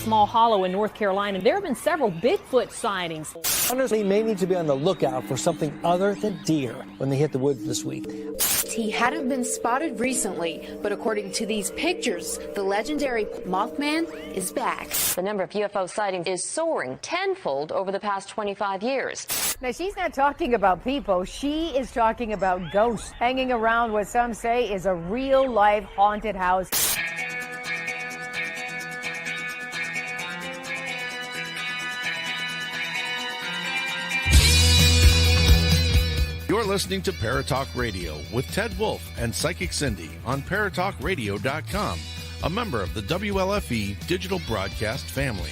small hollow in North Carolina. There have been several Bigfoot sightings. Hunters may need to be on the lookout for something other than deer when they hit the woods this week. He hadn't been spotted recently, but according to these pictures, the legendary Mothman is back. The number of UFO sightings is soaring tenfold over the past 25 years. Now, she's not talking about people. She is talking about ghosts hanging around what some say is a real-life haunted house. You're listening to Paratalkradio with Ted Wolf and Psychic Cindy on Paratalkradio.com, a member of the WLFE digital broadcast family.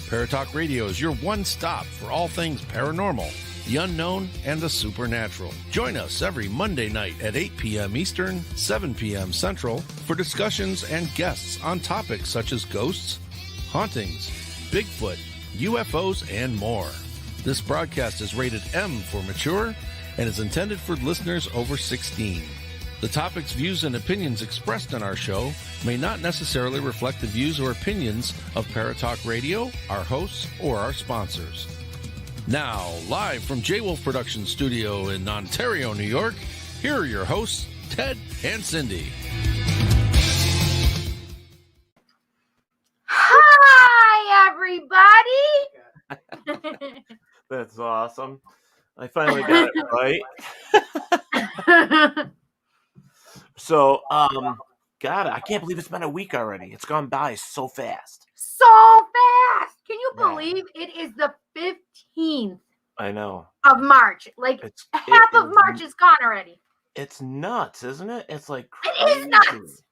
Paratalkradio is your one-stop for all things paranormal, the unknown, and the supernatural. Join us every Monday night at 8 p.m. Eastern, 7 p.m. Central for discussions and guests on topics such as ghosts, hauntings, Bigfoot, UFOs, and more. This broadcast is rated M for mature and is intended for listeners over 16. The topics, views, and opinions expressed on our show may not necessarily reflect the views or opinions of Paratalk Radio, our hosts, or our sponsors. Now, live from J. Wolf Production Studio in Ontario, New York, here are your hosts, Ted and Cindy. Hi, everybody! That's awesome. I finally got it right. So, God, I can't believe it's been a week already. It's gone by so fast. So fast! Can you believe it is the 15th I know. of March? Like, half of March is gone already. It's nuts, isn't it? It's like It crazy. is nuts!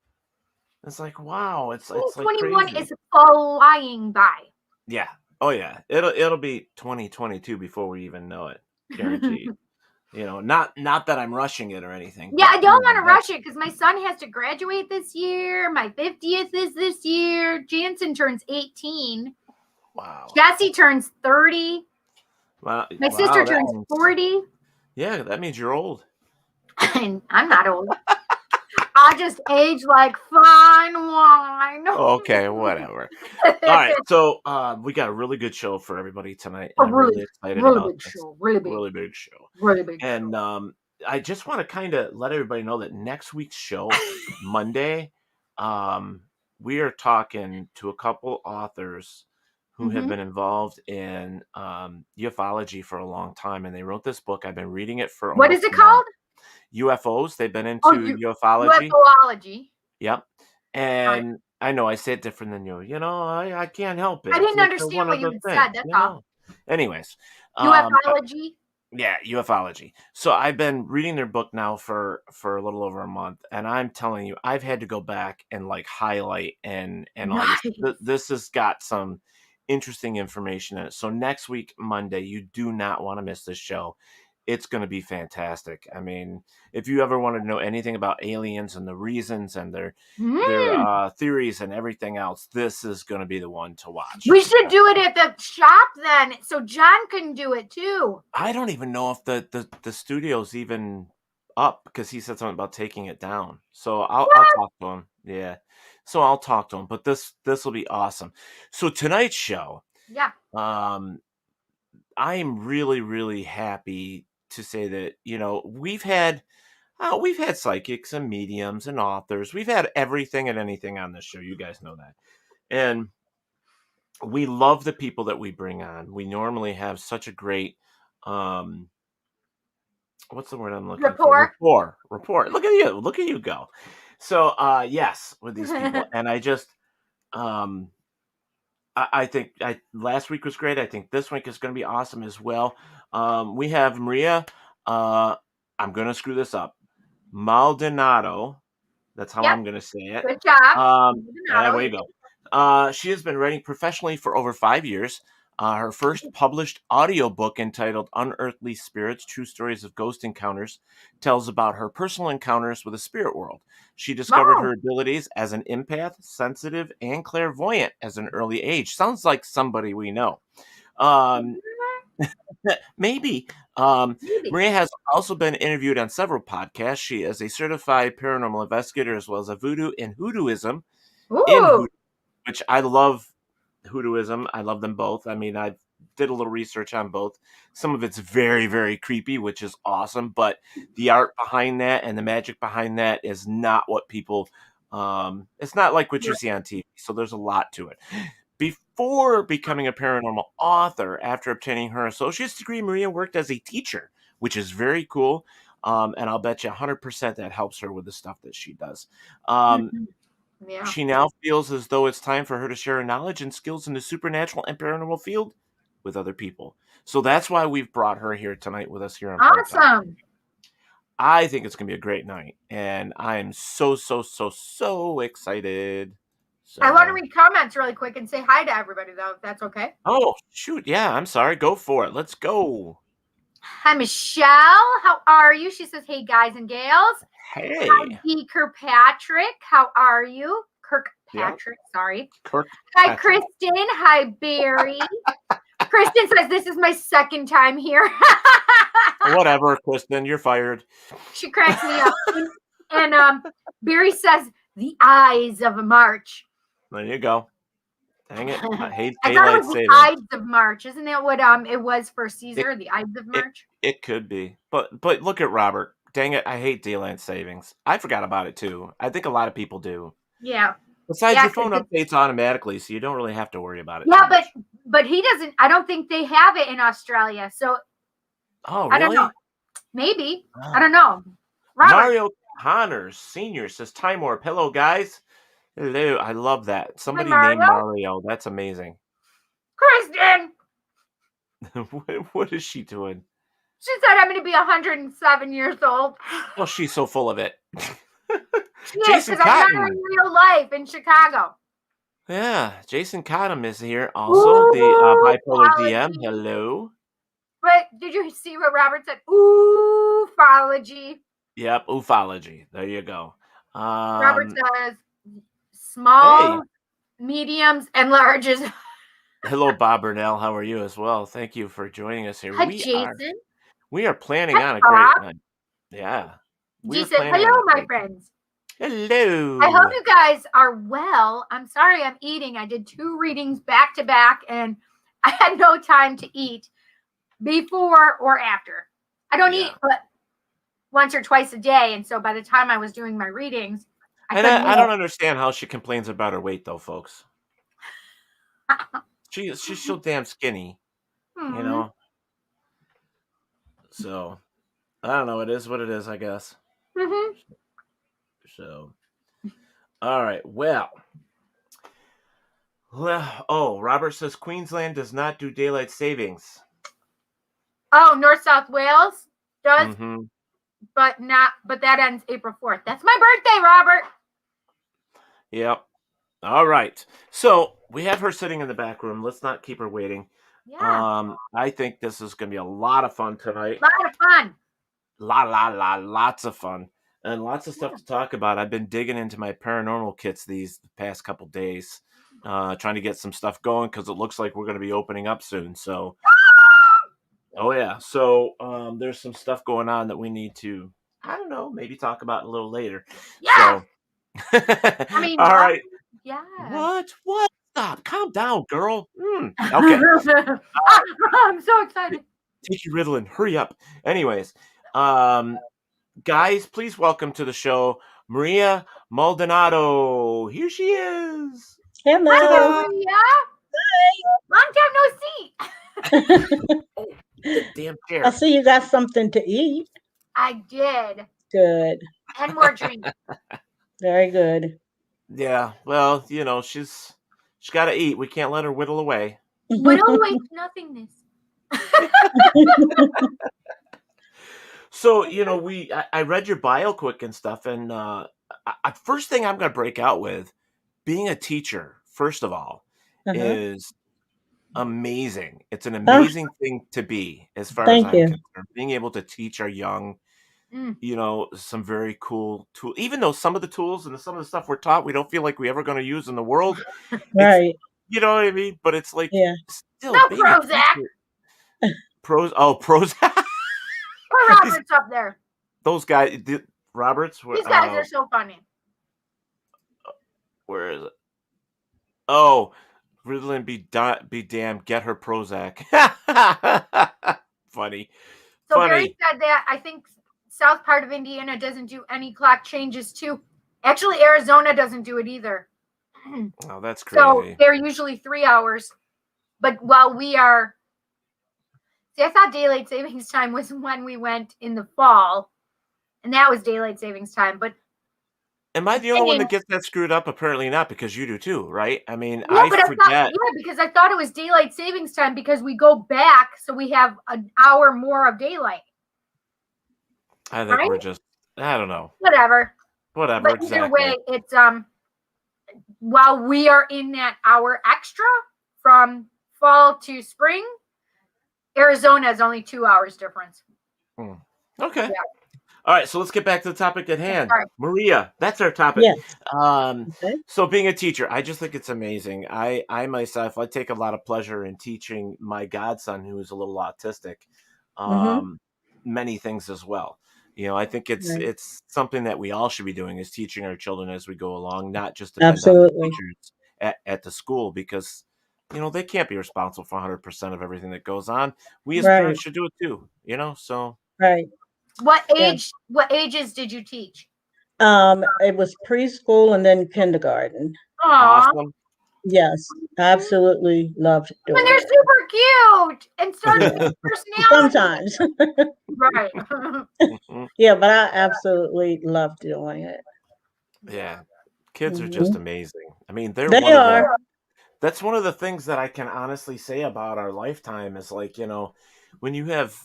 It's like, wow. It's like 2021 crazy. is flying by. Yeah. Oh, yeah. It'll be 2022 before we even know it. Guaranteed. You know, not that I'm rushing it or anything. Yeah, I don't want to rush it because my son has to graduate this year. My 50th is this year. Jansen turns 18. Wow. Jesse turns 30. Wow. My sister turns 40. Yeah, that means you're old. And I'm not old. I just age like fine wine. Okay, whatever. All right, so we got a really good show for everybody tonight. I'm really excited about this. Really big show. And I just want to kind of let everybody know that next week's show, Monday, we are talking to a couple authors who have been involved in ufology for a long time, and they wrote this book. I've been reading it for What is it called? UFOs. They've been into ufology. UFOlogy. Yep. And I know I say it different than you. You know, I can't help it. I didn't It's understand what you thing, said. That's all. Anyways. UFOlogy? Yeah, ufology. So I've been reading their book now for a little over a month, and I'm telling you, I've had to go back and like highlight and all this. This has got some interesting information in it. So next week, Monday, you do not want to miss this show. It's going to be fantastic. I mean, if you ever wanted to know anything about aliens and the reasons and their theories and everything else, this is going to be the one to watch. We should do it at the shop then, so John can do it too. I don't even know if the studio's even up because he said something about taking it down. So I'll talk to him. Yeah. So I'll talk to him. But this will be awesome. So tonight's show. Yeah. I am really, really happy to say that, you know, we've had psychics and mediums and authors. We've had everything and anything on this show. You guys know that. And we love the people that we bring on. We normally have such a great, what's the word I'm looking for? Rapport. Look at you go. So, yes, with these people. And I just, I think last week was great. I think this week is going to be awesome as well. We have Maria. I'm going to screw this up. Maldonado. That's how I'm going to say it. Good job. There you go. She has been writing professionally for over 5 years. Her first published audiobook entitled Unearthly Spirits, True Stories of Ghost Encounters, tells about her personal encounters with the spirit world. She discovered her abilities as an empath, sensitive, and clairvoyant as an early age. Sounds like somebody we know. Maybe. Maria has also been interviewed on several podcasts. She is a certified paranormal investigator as well as a Voodoo and Hoodooism, which I love Hoodooism. I love them both. I mean, I did a little research on both. Some of it's very, very creepy, which is awesome, but the art behind that and the magic behind that is not what people it's not like what you see on TV. So there's a lot to it. Before becoming a paranormal author, after obtaining her associate's degree, Maria worked as a teacher, which is very cool. And I'll bet you 100% that helps her with the stuff that she does. Yeah. She now feels as though it's time for her to share her knowledge and skills in the supernatural and paranormal field with other people. So that's why we've brought her here tonight with us here on Paratalk. Awesome. I think it's going to be a great night, and I am so excited. So, I want to read comments really quick and say hi to everybody, though, if that's okay. oh, shoot. Yeah, I'm sorry. Go for it. Let's go. Hi, Michelle. How are you? She says, hey, guys and gals. Hey. Hi, D. Kirkpatrick. How are you? Kirkpatrick, sorry. Hi, Kirkpatrick. Kristen. Hi, Barry. Kristen says, this is my second time here. Whatever, Kristen. You're fired. She cracks me up. And Barry says, the eyes of March. There you go. Dang it. I hate I thought it daylight was the saving. Ides of March. Isn't that what it was for Caesar, the Ides of March? It could be. But look at Robert. Dang it. I hate daylight savings. I forgot about it, too. I think a lot of people do. Yeah. Besides, Yeah, your phone updates automatically, so you don't really have to worry about it. Yeah, too much. but he doesn't. I don't think they have it in Australia. So Oh, really? I don't know. Maybe. Oh. I don't know. Robert. Mario Connors Sr. says, Time Warp. Hello, guys. Hello. I love that. Somebody named Mario. That's amazing. Kristen. What is she doing? She said I'm going to be 107 years old. Well, she's so full of it. She is, Jason because I'm not Cotton. in real life in Chicago. Yeah, Jason Cotton is here. Also, the bipolar DM. Hello. But did you see what Robert said? Ufology. Yep, ufology. There you go. Robert says small, mediums, and larges. Hello, Bob Burnell. How are you as well? Thank you for joining us here. Hi, Jason. We are planning Hi, on a Bob. great night. Yeah. He said, hello, my friends. Hello. I hope you guys are well. I'm sorry I'm eating. I did 2 readings back to back, and I had no time to eat before or after. I don't eat but once or twice a day, and so by the time I was doing my readings, I don't understand how she complains about her weight, though, folks. She's so damn skinny, you know. So I don't know. It is what it is, I guess. Mm-hmm. So, all right. Well, Robert says Queensland does not do daylight savings. Oh, North South Wales does, Mm-hmm. but that ends April 4th. That's my birthday, Robert. Yep. All right. So we have her sitting in the back room. Let's not keep her waiting. Yeah. I think this is going to be a lot of fun tonight. A lot of fun. Lots of fun. And lots of stuff to talk about. I've been digging into my paranormal kits these past couple days, trying to get some stuff going because it looks like we're going to be opening up soon. So, oh yeah. So there's some stuff going on that we need to, I don't know, maybe talk about a little later. Yeah. So, I mean, all right. Yeah. What? Stop. Calm down, girl. Okay. I'm so excited. Take your Ritalin. Hurry up. Anyways, guys, please welcome to the show Maria Maldonado. Here she is. Hello. Hi, Maria. Long time no see. Damn chair. I see you got something to eat. I did. Good. And more drink. Very good. Yeah. Well, you know, she's got to eat. We can't let her whittle away. Whittle away to nothingness. So, you know, I read your bio quick and stuff, and first thing I'm going to break out with, being a teacher, first of all, is amazing. It's an amazing thing to be, as far as I'm concerned. Being able to teach our young, you know, some very cool tools. Even though some of the tools and some of the stuff we're taught, we don't feel like we're ever going to use in the world. Right. You know what I mean? But it's like, still, no Prozac. Prozac. Or Robert's up there. Those guys, Roberts. These guys are so funny. Where is it? Oh, Ritalin be damned. Get her Prozac. Funny. So Barry Funny. said that I think south part of Indiana doesn't do any clock changes too. Actually, Arizona doesn't do it either. Oh, that's So crazy. they're usually 3 hours. But while we are, see, I thought daylight savings time was when we went in the fall, and that was daylight savings time. But Am I the only one that gets that screwed up? Apparently not, because you do too, right? I mean, yeah, I but forget. because I thought it was daylight savings time because we go back, so we have an hour more of daylight. I think we're just, I don't know. Whatever. Whatever, But exactly. either way, it's while we are in that hour extra from fall to spring, Arizona is only 2 hours difference. Okay. Yeah. All right, so let's get back to the topic at hand. Sorry. Maria, that's our topic. Yes. So being a teacher, I just think it's amazing. I myself, I take a lot of pleasure in teaching my godson, who is a little autistic, many things as well. You know, I think it's something that we all should be doing, is teaching our children as we go along, not just depend on the teachers at the school, because, you know, they can't be responsible for 100% of everything that goes on. We as parents should do it too, you know, so. Right. What ages did you teach? It was preschool and then kindergarten. Awesome. Yes, absolutely loved doing And they're it. super cute and start personality. Sometimes. Right. Yeah, but I absolutely love doing it. Yeah. Kids are just amazing. I mean, They are. That's one of the things that I can honestly say about our lifetime is, like, you know, when you have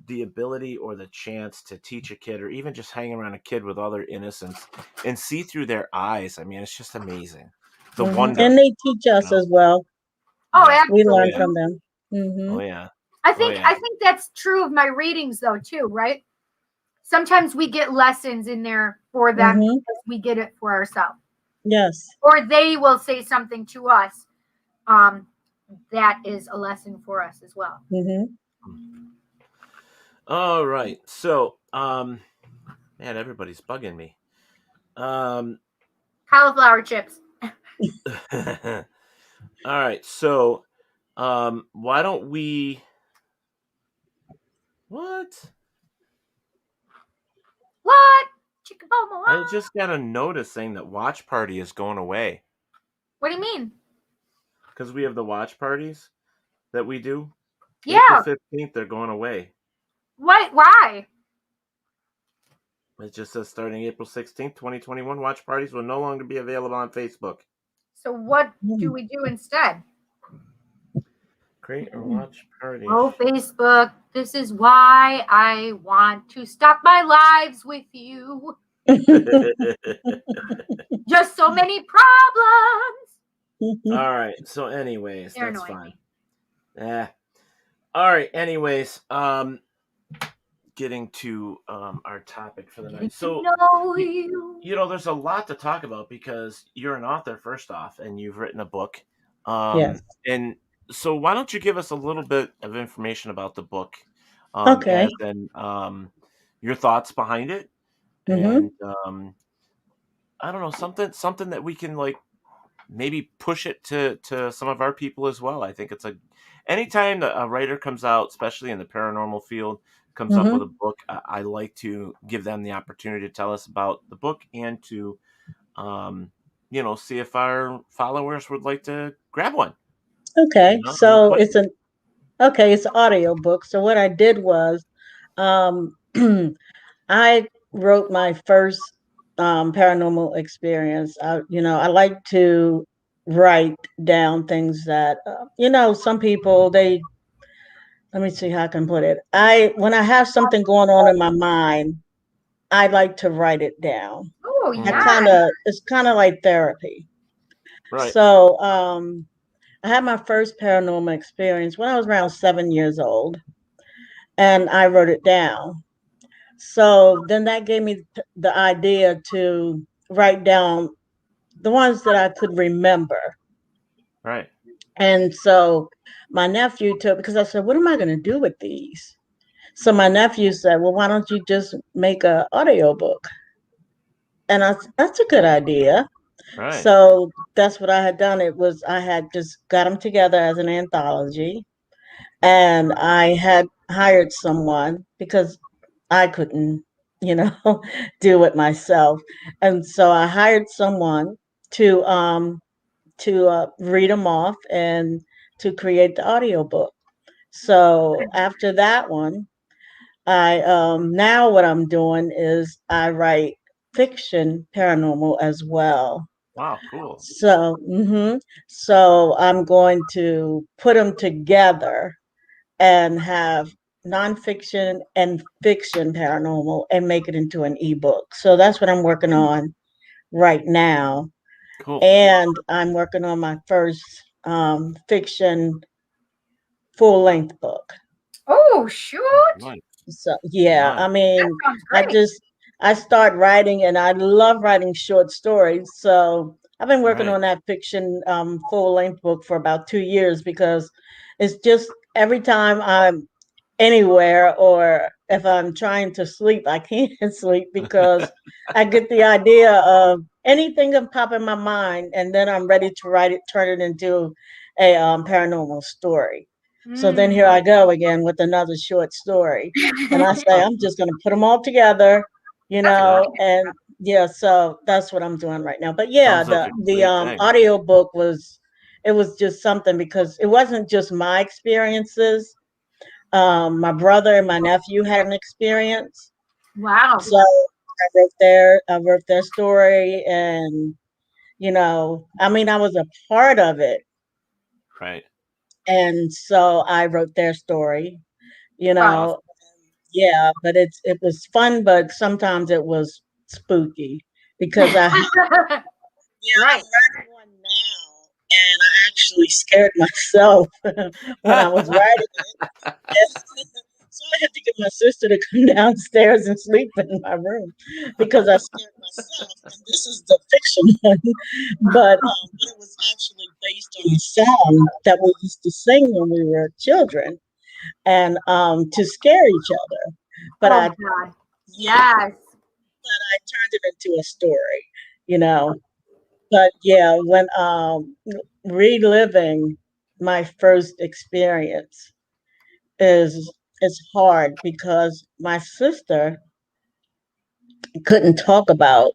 the ability or the chance to teach a kid, or even just hang around a kid with all their innocence and see through their eyes, I mean, it's just amazing. The wonder. And they teach us as well. Oh, absolutely. We learn from them. Oh yeah. I think that's true of my readings though too, right? Sometimes we get lessons in there for them because we get it for ourselves. Yes. Or they will say something to us that is a lesson for us as well. All right. So, man, everybody's bugging me. Cauliflower chips. All right. So, why don't we? What? I just got a notice saying that watch party is going away. What do you mean? Because we have the watch parties that we do. Yeah. April 15th, they're going away. What? Why? It just says starting April 16th, 2021, watch parties will no longer be available on Facebook. So what do we do instead? Create a watch party. Oh, Facebook, this is why I want to stop my lives with you. Just so many problems. All right. So anyways, that's fine. All right. Anyways, getting to our topic for the night. So, you know, there's a lot to talk about because you're an author, first off, and you've written a book. Yes. And so why don't you give us a little bit of information about the book? Okay. And your thoughts behind it. Mm-hmm. And I don't know, something that we can, like, maybe push it to some of our people as well. I think it's anytime that a writer comes out, especially in the paranormal field, comes up with a book, I like to give them the opportunity to tell us about the book and to, see if our followers would like to grab one. Okay, so it's an audio book. So what I did was, I wrote my first paranormal experience. I like to write down things that, some people, let me see how I can put it. When I have something going on in my mind, I like to write it down. Oh, yeah. It's kind of like therapy. Right. So, I had my first paranormal experience when I was around 7 years old, and I wrote it down. So then that gave me the idea to write down the ones that I could remember. Right. And so my nephew because I said, what am I going to do with these? So my nephew said, well, why don't you just make an audio book? And that's a good idea. Right. So that's what I had done. I had just got them together as an anthology, and I had hired someone because I couldn't, you know, do it myself. And so I hired someone to read them off and to create the audiobook. So after that one, I now what I'm doing is I write fiction paranormal as well. Wow, cool. So, so I'm going to put them together and have nonfiction and fiction paranormal and make it into an ebook. So that's what I'm working on right now. Cool. And I'm working on my first fiction full length book. Oh, shoot. Nice. So yeah, Nice. I mean, That sounds I great. just I start writing and I love writing short stories. So I've been working Right. on that fiction full length book for about 2 years because it's just every time I'm anywhere or if I'm trying to sleep, I can't sleep because I get the idea of anything that pop in my mind and then I'm ready to write it, turn it into a paranormal story. So then here I Right. go again with another short story. And I say, I'm just going to put them all together, That's a Yeah. great and idea. yeah, so that's what I'm doing right now. But yeah, Sounds like a the great thing. audio book was just something because it wasn't just my experiences. My brother and my nephew had an experience. Wow. So I wrote their story, and I mean, I was a part of it, Right. and so I wrote their story. You That's Wow. awesome. know, yeah, but it was fun, but sometimes it was spooky because I'm Right. writing one now, and I actually scared myself when I was writing it. So I had to get my sister to come downstairs and sleep in my room because I scared myself. And this is the fiction one, but it was actually based on a song that we used to sing when we were children, and to scare each other. But Oh, I God. yeah, Yes. but I turned it into a story, you know. But yeah, when reliving my first experience is hard because my sister couldn't talk about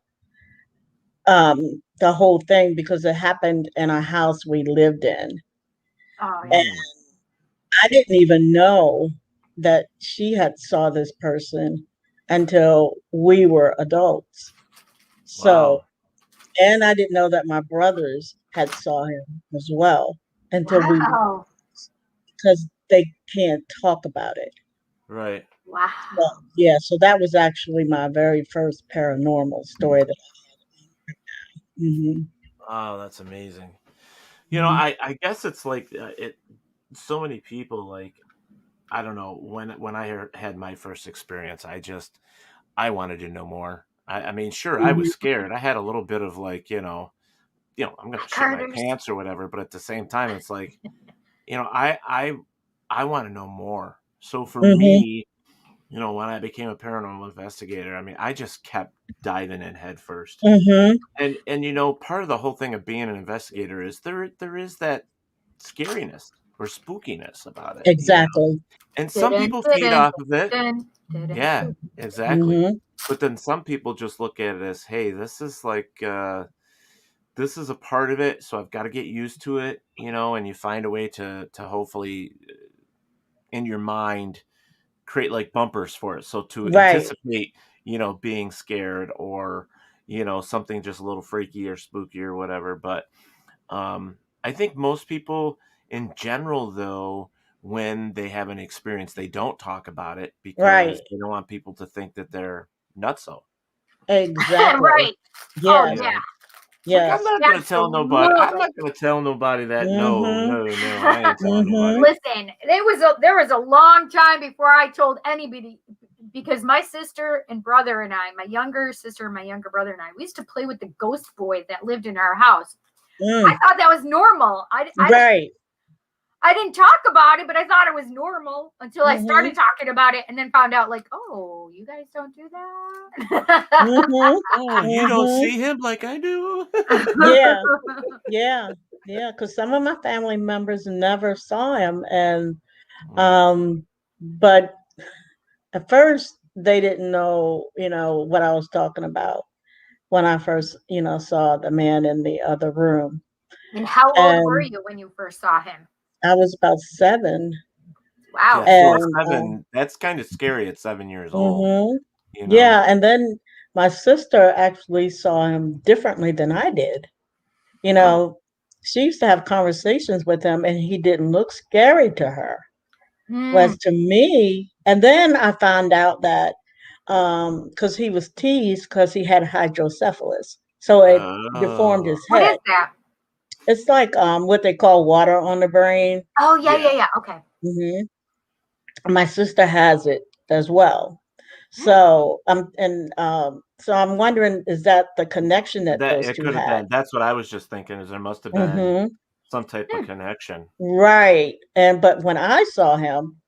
the whole thing because it happened in a house we lived in. Oh, yeah. And Mm. I didn't even know that she had saw this person until we were adults. So, Wow. and I didn't know that my brothers had saw him as well until we Wow. because they can't talk about it. Right. Wow. So, yeah, so that was actually my very first paranormal story that Wow, that's amazing. mhm. I guess it's like it. So many people like I don't know when I had my first experience. I wanted to know more. I mean, sure, I was Mhm. scared. I had a little bit of like I'm gonna shit my Carter's. pants or whatever. But at the same time, it's like I want to know more. So for Mhm. me, when I became a paranormal investigator, I mean, I just kept diving in head first. Mhm. And part of the whole thing of being an investigator is there is that scariness or spookiness about it. Exactly. And some Didn't, people feed didn't, off of it. didn't, didn't. Yeah, exactly. Mhm. But then some people just look at it as, hey, this is like this is a part of it, so I've got to get used to it, and you find a way to hopefully in your mind create like bumpers for it. So to Right. anticipate, being scared or, something just a little freaky or spooky or whatever. But I think most people in general, though, when they have an experience, they don't talk about it because Right. they don't want people to think that they're nutso. Exactly. Right. Oh, Yes. You yeah. know, it's like I'm Yes. not gonna tell nobody. I'm Absolutely. not gonna tell nobody that. No, Mhm. no, no. I ain't telling Mhm. nobody. Listen, there was a long time before I told anybody because my sister and brother and I, my younger sister and my younger brother and I, we used to play with the ghost boy that lived in our house. I Mm. thought that was normal. Right. I didn't talk about it, but I thought it was normal until I started talking about it and then found out like, oh, you guys don't do that? Oh, you don't see him like I do? Yeah. Yeah, because some of my family members never saw him, and but at first they didn't know, what I was talking about when I first, saw the man in the other room. And how old were And you when you first saw him? I was about 7. Wow. Yeah, so And 7, that's kind of scary at 7 years old. yeah, and then my sister actually saw him differently than I did. She used to have conversations with him, and he didn't look scary to her. Whereas to me, and then I found out that because he was teased because he had hydrocephalus, so it deformed his What head. is that? It's like what they call water on the brain. Oh, yeah. Okay. My sister has it as well. So so I'm wondering, is that the connection that That those it two could have had? been. That's what I was just thinking, is there must have been some type of connection. Right. But when I saw him,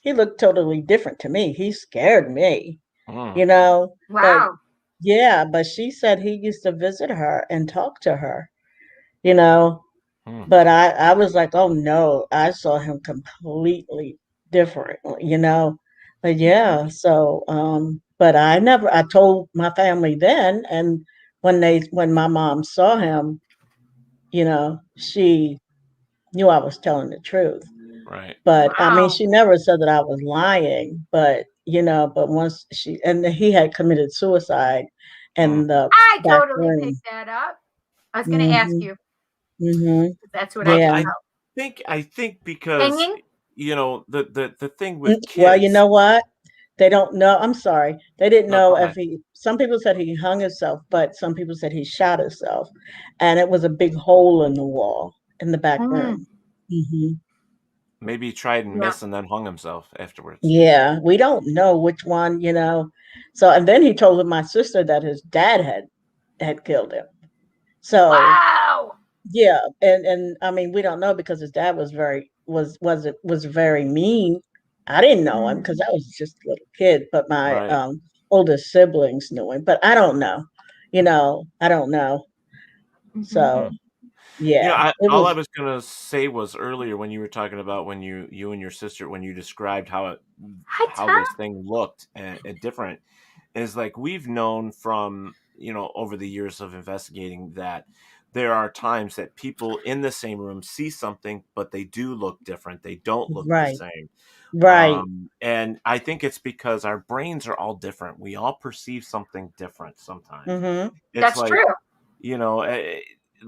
he looked totally different to me. He scared me, Wow. But but she said he used to visit her and talk to her, But I was like, oh no, I saw him completely differently, But yeah, so but I told my family then, and when my mom saw him, she knew I was telling the truth. Right. But I mean, she never said that I was lying, but but once and he had committed suicide in the I back totally room. picked that up. I was going to ask you. That's what Yeah. I think because Hanging? the thing with kids. Well, you know what? They don't know. I'm sorry. They didn't No, know go if some people said he hung himself, but some people said he shot himself. And it was a big hole in the wall in the back room. Maybe he tried and missed and then hung himself afterwards. Yeah, we don't know which one, So, and then he told my sister that his dad had killed him. So, wow. Yeah, and I mean, we don't know because his dad was very mean. I didn't know him because I was just a little kid, but my oldest siblings knew him. But I don't know, I don't know. So yeah, all I was gonna say was earlier when you were talking about when you and your sister, when you described how this thing looked and different, is like we've known from over the years of investigating that there are times that people in the same room see something, but they do look different. They don't look the same. Right. And I think it's because our brains are all different. We all perceive something different sometimes. It's That's like, true.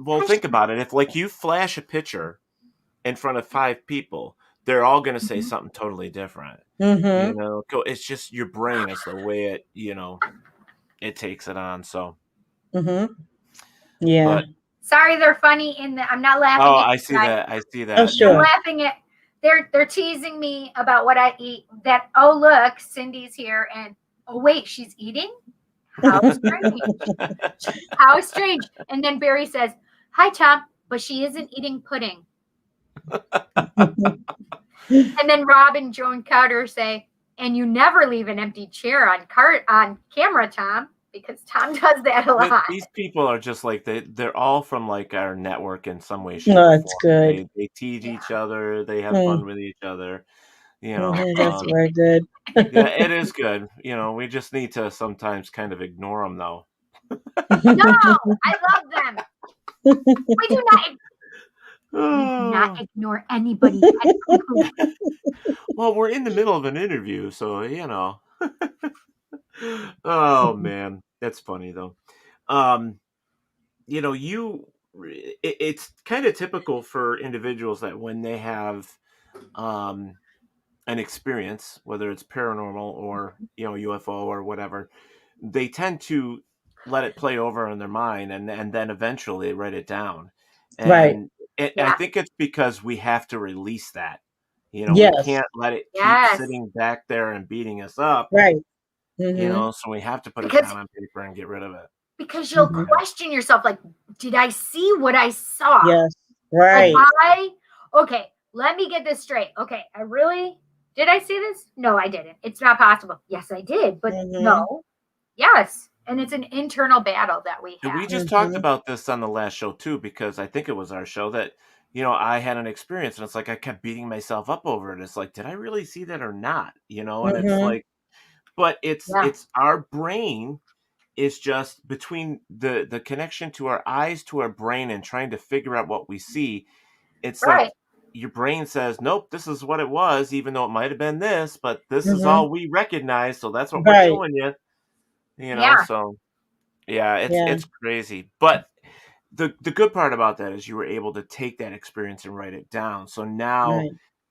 Well, think about it. If like you flash a picture in front of 5 people, they're all going to say something totally different. It's just your brain is the way it, it takes it on. So, yeah. But, sorry, they're funny I'm not laughing. Oh, I see that. I see that. Oh, sure. I'm laughing at. They're teasing me about what I eat. That look, Cindy's here, and wait, she's eating. How strange! How strange! And then Barry says, "Hi, Tom," but she isn't eating pudding. And then Rob and Joan Carter say, "And you never leave an empty chair on camera, Tom." Because Tom does that a lot. These people are just like they're all from like our network in some way, shape, No, or it's form. good. They tease each other. They have fun with each other. That's very good. Yeah, it is good. We just need to sometimes kind of ignore them, though. No, I love them. We do not ignore anybody. Well, we're in the middle of an interview, so Oh man, that's funny though. It's kind of typical for individuals that when they have an experience, whether it's paranormal or UFO or whatever, they tend to let it play over in their mind and then eventually write it down. And I think it's because we have to release that. We can't let it keep sitting back there and beating us up. Right. So we have to put it down on paper and get rid of it. Because you'll question yourself, like, did I see what I saw? Yes. Right. Okay, let me get this straight. Okay, did I see this? No, I didn't. It's not possible. Yes, I did, but no. Yes. And it's an internal battle that we And have. we just talked about this on the last show too, because I think it was our show that, I had an experience and it's like I kept beating myself up over it. It's like, did I really see that or not? And it's like, but it's our brain is just between the connection to our eyes to our brain and trying to figure out what we see. It's like your brain says, nope, this is what it was, even though it might have been this, but this is all we recognize, so that's what we're showing you. So yeah, it's crazy. But the good part about that is you were able to take that experience and write it down. So now,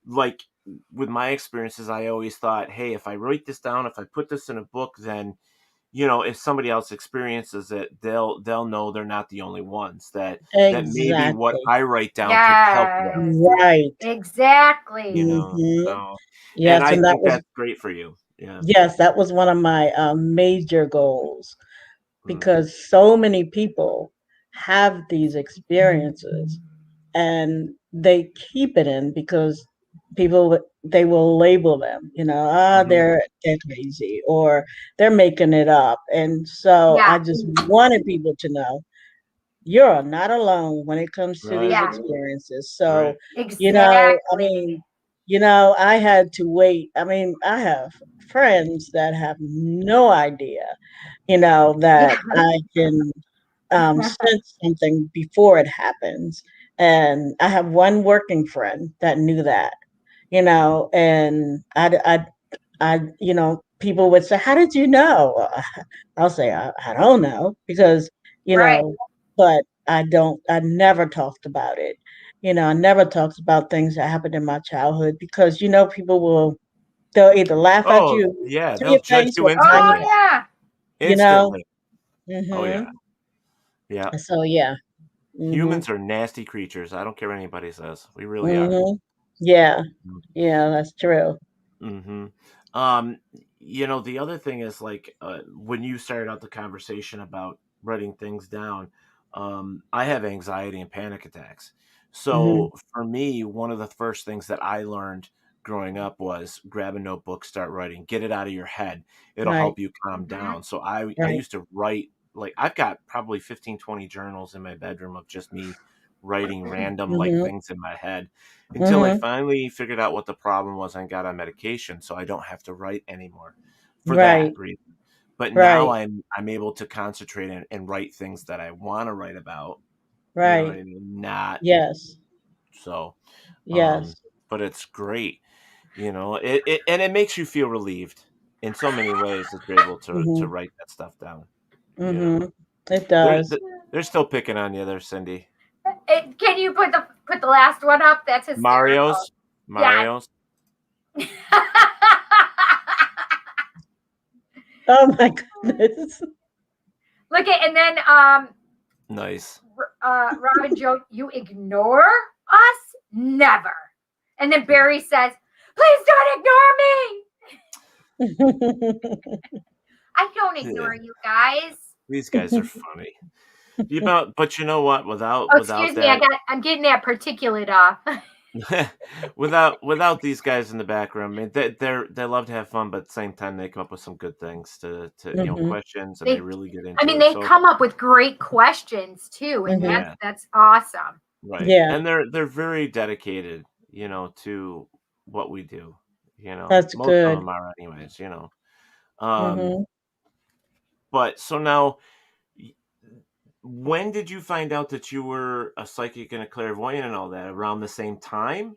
like with my experiences, I always thought, hey, if I write this down, if I put this in a book, then if somebody else experiences it, they'll know they're not the only ones. That maybe what I write down could help them. Right. Exactly. So, yes, and I think that's great for you. Yeah. Yes, that was one of my major goals, because so many people have these experiences and they keep it in because they will label them, they're crazy or they're making it up. And so I just wanted people to know you're not alone when it comes to these experiences. So, I mean, I had to wait. I mean, I have friends that have no idea, that I can sense something before it happens. And I have one working friend that knew that, and people would say, "How did you know?" I'll say, I don't know, because, but I never talked about it. I never talked about things that happened in my childhood because, they'll either laugh at Oh, you yeah, to they'll your judge face you or behind instantly. your back, Instantly. Oh, Mm-hmm. yeah. Yeah. So, yeah. Mm-hmm. Humans are nasty creatures. I don't care what anybody says. We really are. Mm-hmm. Yeah. Yeah, that's true. Mm-hmm. The other thing is like when you started out the conversation about writing things down, I have anxiety and panic attacks. So for me, one of the first things that I learned growing up was grab a notebook, start writing, get it out of your head. It'll Right. help you calm down. So I Right. used to write, like I've got probably 15, 20 journals in my bedroom of just me writing random like things in my head until I finally figured out what the problem was and got on medication, so I don't have to write anymore for that Right. reason. But now Right. I'm able to concentrate and write things that I want to write about. You know what Right. I mean? Not Yes. so. Yes. But it's great. And it makes you feel relieved in so many ways that you're able to Mm-hmm. write that stuff down. Mm-hmm. It They're does. they're still picking on you there, Cindy. Can you put the last one up? That's hysterical. Mario's. Oh my goodness. Look at, and then Nice. Robin Joe, you ignore us? Never. And then Barry says, please don't ignore me. I don't ignore you guys. These guys are funny. But you know what? Without Excuse me, that, I'm getting that particulate off. without these guys in the background, I mean, they love to have fun, but at the same time, they come up with some good things to questions, and they really get into it. I mean, they come up with great questions too, and that's awesome. Right. Yeah. And they're very dedicated, to what we do. That's Most good. of them are, anyways. But so now, when did you find out that you were a psychic and a clairvoyant and all that? Around the same time?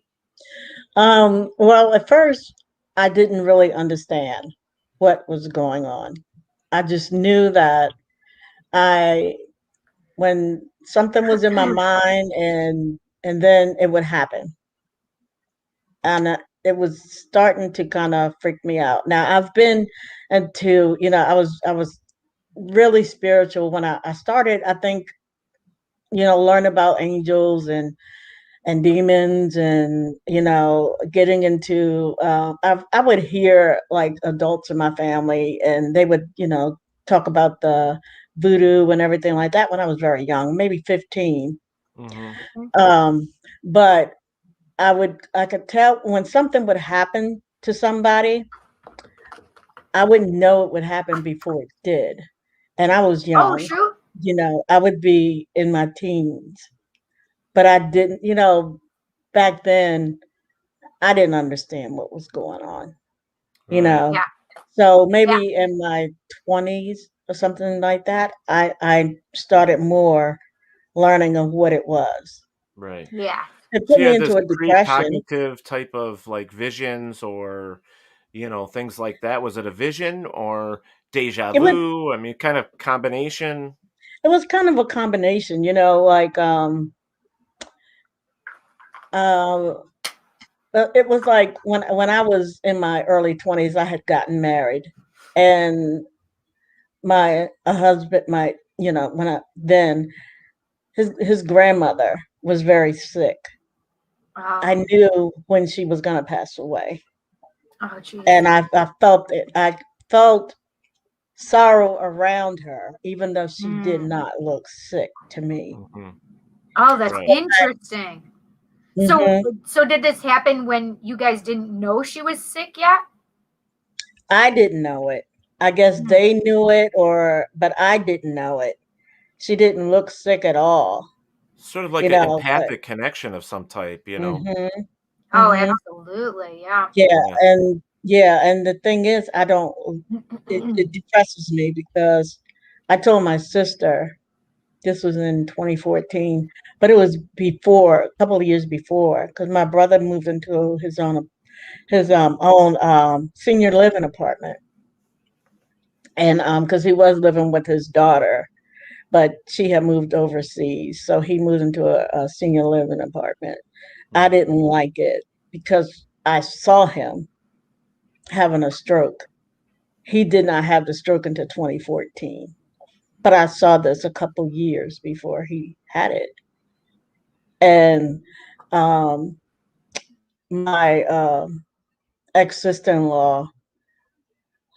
Well, at first, I didn't really understand what was going on. I just knew that when something was in my mind, and then it would happen, and it was starting to kind of freak me out. Now I've been into, I was really spiritual when I started. I think, learn about angels and demons, and getting into I would hear like adults in my family, and they would talk about the voodoo and everything like that when I was very young, maybe 15. Mm-hmm. But I could tell when something would happen to somebody, I wouldn't know it would happen before it did. And I was Oh, young, shoot. I would be in my teens, but I didn't, back then I didn't understand what was going on, Right. Yeah. So Yeah. maybe in my 20s or something like that, I started more learning of what it was. Right. Yeah. It So put you me had this into a depression. precognitive type of like visions or, things like that. Was it a vision or deja It was vu? I mean, kind of combination. it was kind of a combination, like uh, it was like when I was in my early 20s, I had gotten married, and my a husband, when I then his grandmother was very sick. I Oh, knew when she was going to pass away, oh, geez. and I felt it. I felt sorrow around her, even though she did Mm. not look sick to me. Hmm. Oh, that's Right. interesting. So, Hmm. so did this happen when you guys didn't know she was sick yet? I didn't know it. I guess Hmm. they knew it, but I didn't know it. She didn't look sick at all, Sort of like an but empathic connection of some type. hmm Oh, hmm absolutely. Yeah. Yeah. and the thing is, I don't. It depresses me because I told my sister this was in 2014, but it was before a couple of years before because my brother moved into his own senior living apartment, and because he was living with his daughter, but she had moved overseas, so he moved into a senior living apartment. I Mhm. didn't like it because I saw him having a stroke. He did not have the stroke until 2014, but I saw this a couple years before he had it. And um, my ex sister in law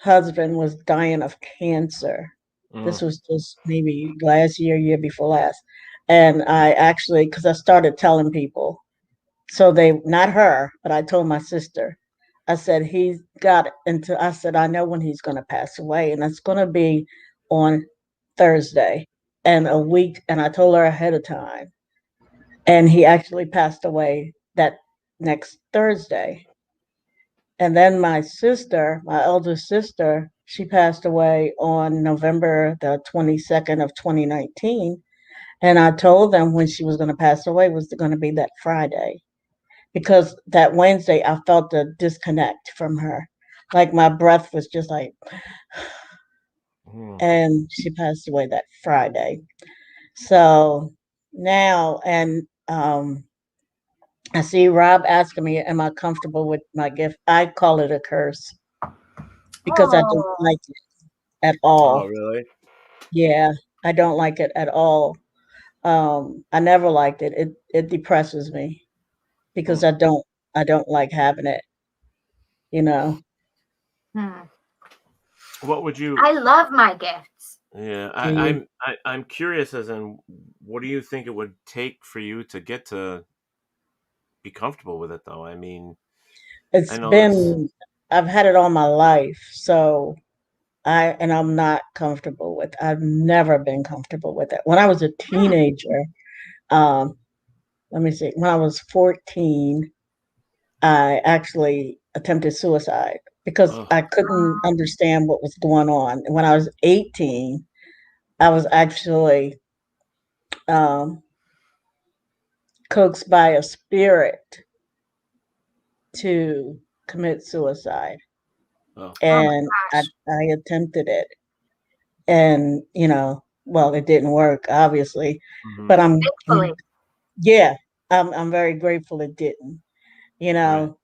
husband was dying of cancer. This Mm. was just maybe last year before last. And I actually, because I started telling people, so not her, but I told my sister, I said, I said, I know when he's going to pass away, and it's going to be on Thursday and a week. And I told her ahead of time. And he actually passed away that next Thursday. And then my elder sister, she passed away on November the 22nd of 2019. And I told them when she was going to pass away was going to be that Friday. Because that Wednesday I felt a disconnect from her. Like my breath was just like, Mm. and she passed away that Friday. So now, and I see Rob asking me, am I comfortable with my gift? I call it a curse because I don't Oh, like it at Oh, all. really? Yeah, I don't like it at all. I never liked it. It depresses me because Mm. I don't like having it, you know. hmm. What would you? I love my gifts. Yeah, Do I, you? I'm I'm curious as in what do you think it would take for you to get to be comfortable with it, though? I mean, I It's know that's. been I've had it all my life, so I'm not comfortable with. I've never been comfortable with it. When I was a Hmm. teenager, um, let me see. When I was 14, I actually attempted suicide because Oh, I couldn't understand what was going on. And when I was 18, I was actually um, coaxed by a spirit to commit suicide, oh. Oh my and gosh. I attempted it, and well, it didn't work, obviously, Hmm. but Thankfully. yeah, I'm very grateful it didn't, you Right. know.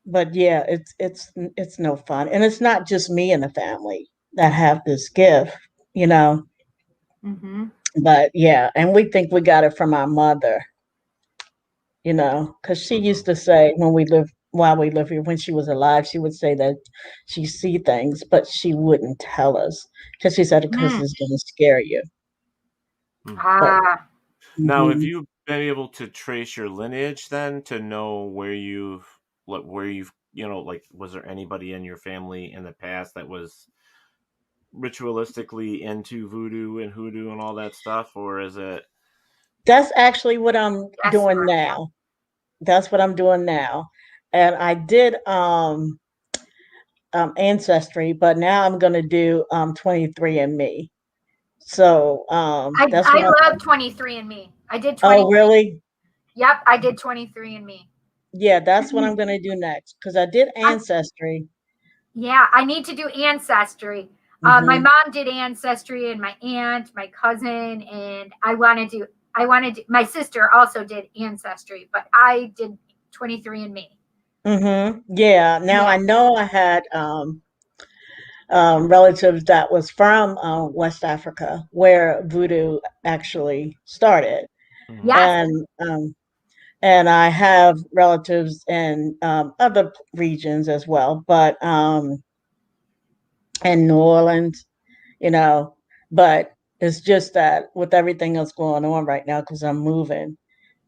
But yeah, it's no fun, and it's not just me in the family that have this gift, you know. Hmm. But yeah, and we think we got it from our mother, because she Hmm. used to say while we live here, when she was alive, she would say that she see things, but she wouldn't tell us because she said because Hmm. it's going to scare you. Hmm. But Ah. Now, have mhm. you been able to trace your lineage then to know where you've, like, was there anybody in your family in the past that was ritualistically into voodoo and hoodoo and all that stuff, or is it? That's actually what I'm That's doing smart. now. That's what I'm doing now. And I did Ancestry, but now I'm gonna do 23andMe. So that's what I love 23andMe. I did 20. Oh, really? Yep, I did 23andMe. Yeah, that's what I'm gonna do next because I did Ancestry. Yeah, I need to do Ancestry. My mom did Ancestry, and my aunt, my cousin, and I wanted to. My sister also did Ancestry, but I did 23andMe. Yeah. Now I know I had relatives that was from West Africa, where voodoo actually started, Yes. and I have relatives in other regions as well, but in New Orleans, you know. But it's just that with everything else going on right now, because I'm moving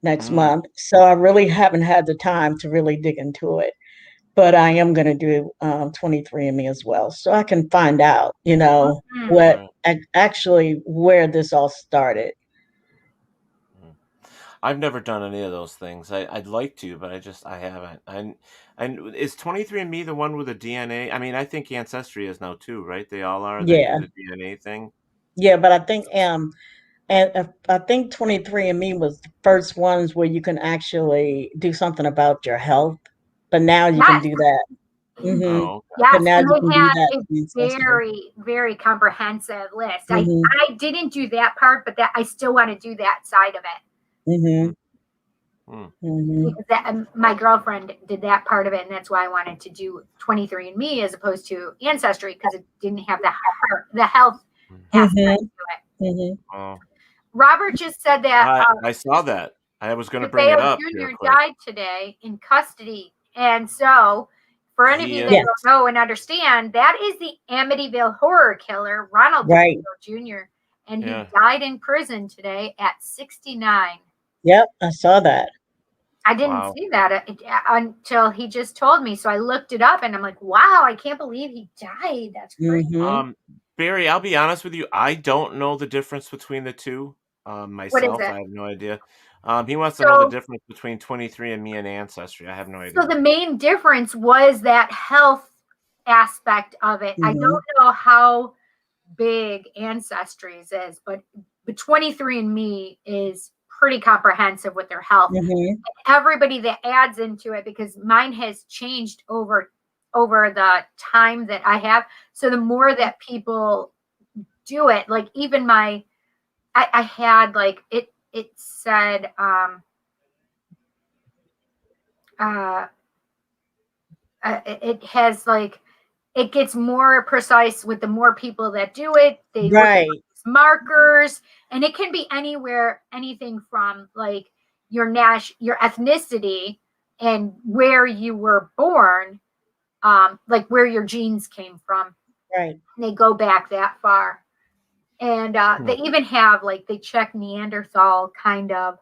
next month, so I really haven't had the time to really dig into it. But I am going to do 23andMe as well, so I can find out, what actually where this all started. I've never done any of those things. I'd like to, but I haven't. And is 23andMe the one with the DNA? I mean, I think Ancestry is now too, right? They all are. They do Yeah, the DNA thing. yeah, but I think I think 23andMe was the first ones where you can actually do something about your health, but now you can Yes. do that. Mm-hmm. Oh, okay. But Yes, now and you can they do had that a with Ancestry. very, very comprehensive list. Mhm. I didn't do that part, but that I still want to do that side of it. Because my girlfriend did that part of it, and that's why I wanted to do 23andMe as opposed to Ancestry, because it didn't have the health aspect to it. Oh, Robert just said that I saw that. I was going to bring it DeFeo up Jr. here quick. died today in custody, and so for any of He you is. that don't know and understand, that is the Amityville horror killer, Ronald Right. DeFeo Jr., and he Yeah. died in prison today at 69. Yep, I saw that. I didn't Wow. see that until he just told me. So I looked it up, and I'm like, wow, I can't believe he died. That's crazy. Barry, I'll be honest with you. I don't know the difference between the two. Myself, it? I have no idea. He wants to know the difference between 23andMe and Ancestry. I have no idea. So the main difference was that health aspect of it. I don't know how big Ancestry's is, but 23andMe is pretty comprehensive with their health. Everybody that adds into it, because mine has changed over the time that I have. So the more that people do it, like even I had like it said it has like it gets more precise with the more people that do it. They look at markers, and it can be anything from like your ethnicity and where you were born, like where your genes came from. Right. And they go back that far. And they even have like they check Neanderthal kind of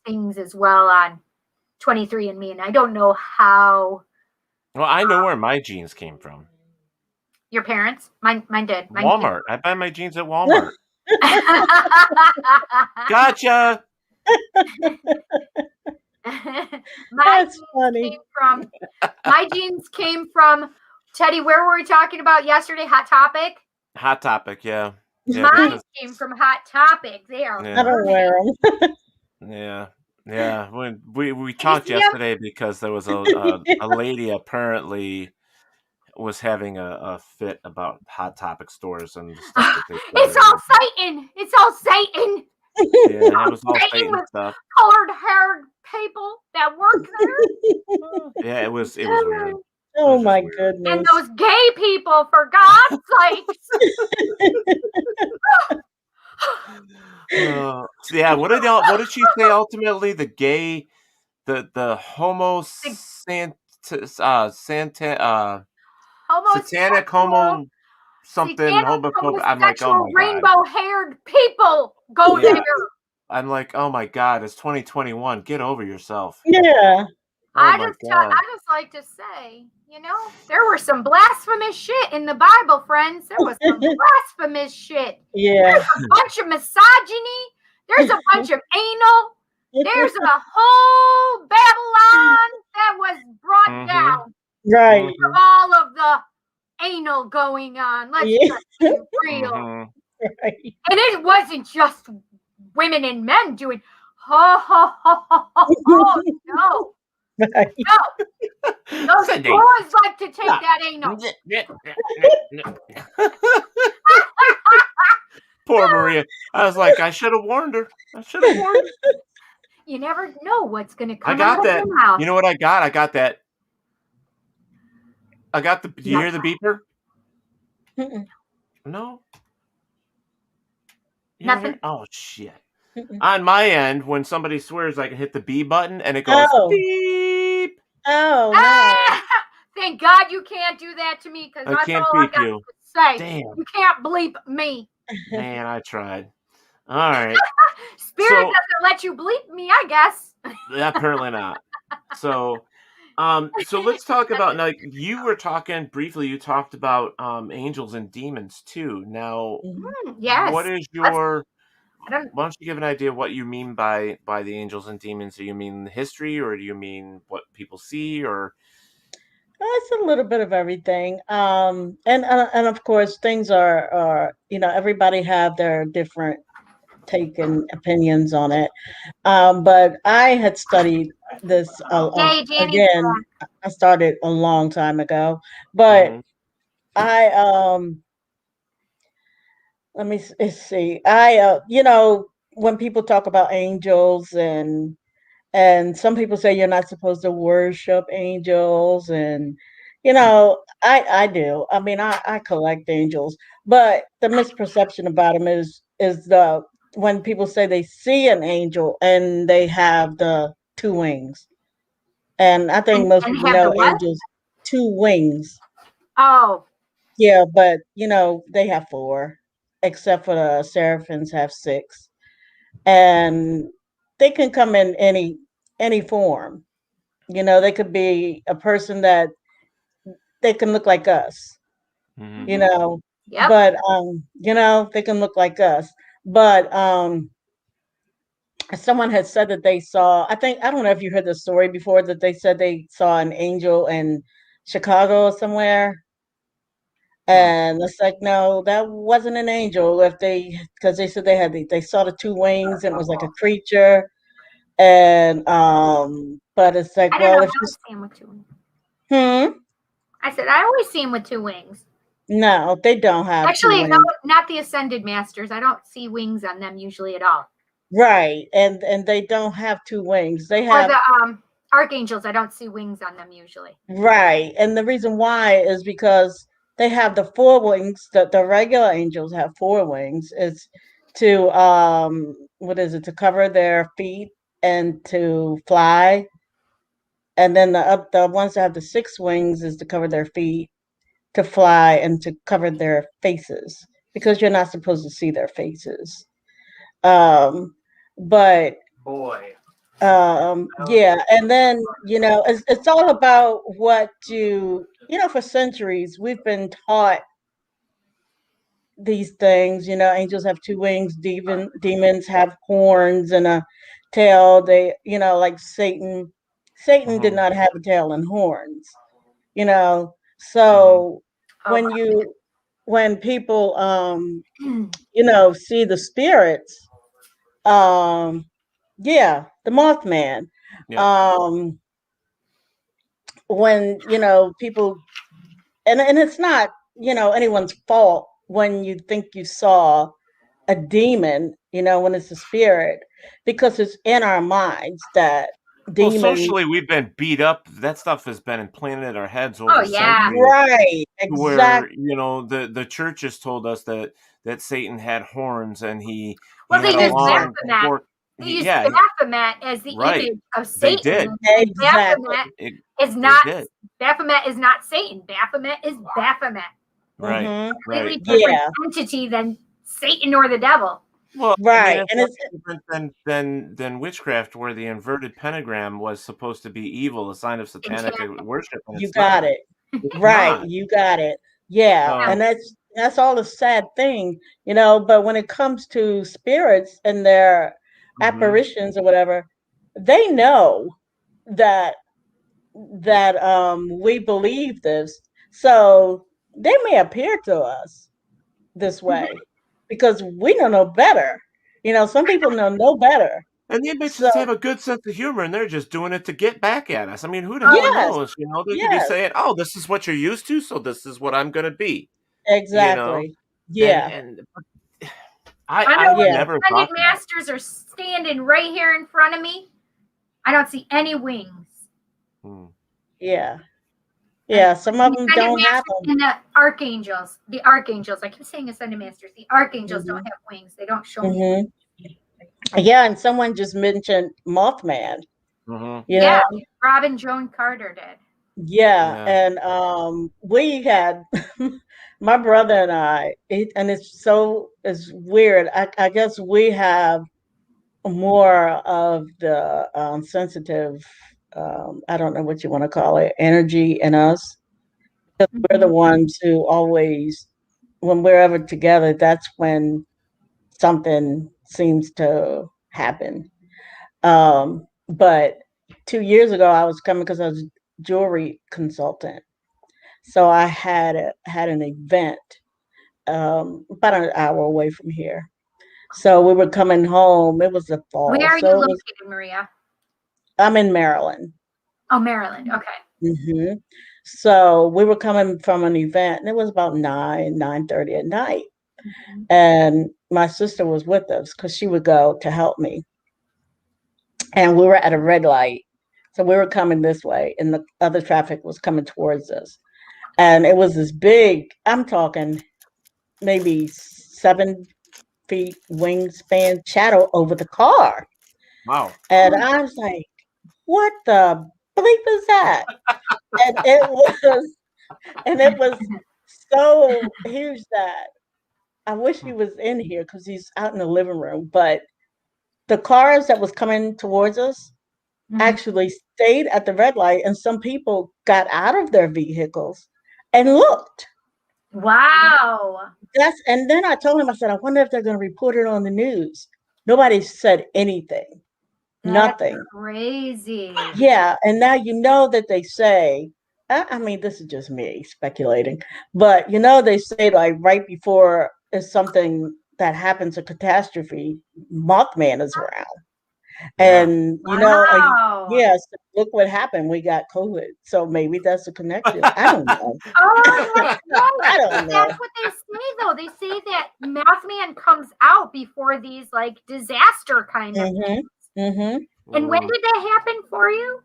things as well on 23andMe, and I don't know how. Well, I know where my jeans came from. Your parents? Mine did. Walmart. I buy my jeans at Walmart. Gotcha. That's funny. My jeans came from Teddy. Where were we talking about yesterday? Hot Topic. Hot Topic, yeah. Mine came from Hot Topic. They are. I don't wear them. Yeah. When we talked yesterday because there was a lady apparently was having a fit about Hot Topic stores and stuff that they. It's all Satan. It's all Satan. Yeah, it was all Satan with stuff. Colored-haired people that work there. Yeah, it was weird. Oh my goodness! And those gay people, for God's sakes. Yeah, what did she say ultimately? The gay, the homo satanic homo something homophobic. I'm like, oh my God. Rainbow-haired people go there. I'm like, oh my God, it's 2021. Get over yourself. Yeah. Oh my God. I just like to say, there were some blasphemous shit in the Bible, friends. There was some blasphemous shit. Yeah. There's a bunch of misogyny. There's a bunch of anal. There's a whole Babylon that was brought down. Right. Of all of the anal going on. Let's just be real. Right. And it wasn't just women and men doing ho ho ho ho ho. No. Right. No. Those Cindy. boys like to take that anal. Poor Maria. I was like, I should have warned her. You never know what's going to come I got out that. of your mouth. You know what I got? I got that. Do you hear the beeper? No. You don't Nothing. hear- Oh shit. On my end, when somebody swears, I can hit the B button and it goes beep. Oh no. Thank God you can't do that to me, because I that's can't all I beep got you. to say. Damn. You can't bleep me. Man, I tried. All right. Spirit So- doesn't let you bleep me, I guess. Apparently not. So let's talk about, now, you were talking briefly, you talked about angels and demons too. Now, Yes. what is your, I don't. why don't you give an idea of what you mean by the angels and demons? Do you mean history, or do you mean what people see, or? It's a little bit of everything. And of course things are everybody have their different take and opinions on it. But I had studied this Hey, Danny's again. I started a long time ago, but I let me see. I when people talk about angels and some people say you're not supposed to worship angels, and I do. I mean, I collect angels, but the misperception about them is the when people say they see an angel and they have the two wings, and I think most people have know the what? angels two wings. Oh. Yeah, but they have four, except for the seraphims have six, and they can come in any form. They could be a person that they can look like us. Yep. But they can look like us. But someone had said that they saw, I don't know if you heard the story before, that they said they saw an angel in Chicago or somewhere. And it's like, no, that wasn't an angel. Because they said they saw the two wings and it was like a creature. And but it's like, I don't well, know. if I you always see him with two wings. I said I always see him with two wings. No, they don't have Actually, two no, wings. not the ascended masters. I don't see wings on them usually at all. Right, and they don't have two wings. They Or have the archangels. I don't see wings on them usually. right, and the reason why is because they have the four wings. The regular angels have four wings. It's to what is it, to cover their feet and to fly, and then the ones that have the six wings is to cover their feet, to fly, and to cover their faces, because you're not supposed to see their faces. But Boy. yeah, and then it's all about what for centuries we've been taught these things. Angels have two wings, demons have horns and a tail. They like Satan did not have a tail and horns. So when people see the spirits, yeah, the Mothman. Yep. When people, and it's not anyone's fault when you think you saw a demon, when it's a spirit, because it's in our minds that Well, demons. socially, we've been beat up. That stuff has been implanted in our heads over centuries. Right, exactly. Where the church has told us that Satan had horns and he They had a used long Baphomet. They used Baphomet as the image of Satan. They did. And Exactly. Baphomet is not Satan. Baphomet is Baphomet. Right. Mhm. Right. Completely different entity than Satan or the devil. Well, I mean, Right. it's And no it's different than witchcraft, where the inverted pentagram was supposed to be evil, a sign of satanic worship, and you it's got not. it. It's Right. not. You got it. Yeah. So, And that's all a sad thing, but when it comes to spirits and their mhm. apparitions or whatever, they know that we believe this. So they may appear to us this way because we know no better. Some people know no better. And they may So just have a good sense of humor, and they're just doing it to get back at us. I mean, who the hell yes, knows? They could be yes, saying, "Oh, this is what you're used to, so this is what I'm going to be." You know, exactly. and Yeah, I know I've when yeah, the never ascended thought that. masters are standing right here in front of me. I don't see any wings. Hmm. yeah, yeah. Some of The them ascended don't have masters and the archangels. The archangels. I keep saying ascended masters. The archangels don't them. have wings. They don't show me. Hmm. Yeah, and someone just mentioned Mothman. Hmm. You Yeah, know, Robin Joan Carter did. yeah, Yeah. and we had my brother and and it's weird. I guess we have more of the sensitive, I don't know what you want to call it, energy in us. We're the ones who always, when we're ever together, that's when something seems to happen. But 2 years ago, I was coming because I was a jewelry consultant. So I had an event about an hour away from here. So we were coming home. It was the fall, Where are you so it was. located, Maria? I'm in Maryland. Oh, Maryland. Okay. Hmm. So we were coming from an event, and it was about 9:30 at night. And my sister was with us because she would go to help me. And we were at a red light. So we were coming this way, and the other traffic was coming towards us. And it was this big, I'm talking maybe 7 feet wingspan shadow over the car. Wow. And I was like, what the bleep is that? And it was so huge that I wish he was in here because he's out in the living room. But the cars that was coming towards us actually stayed at the red light, and some people got out of their vehicles and looked. Wow. And then I told him, I said, I wonder if they're going to report it on the news. Nobody said anything. That's Nothing. crazy. Yeah, and now that they say, I mean, this is just me speculating, but they say like right before is something that happens, a catastrophe, Mothman is around. Yeah. And Wow. yes, look what happened. We got COVID, so maybe that's a connection. I don't know. Oh, that's right. I don't know. That's what they say, though. They say that Mothman comes out before these like disaster kind of things. Mm-hmm. And when did that happen for you?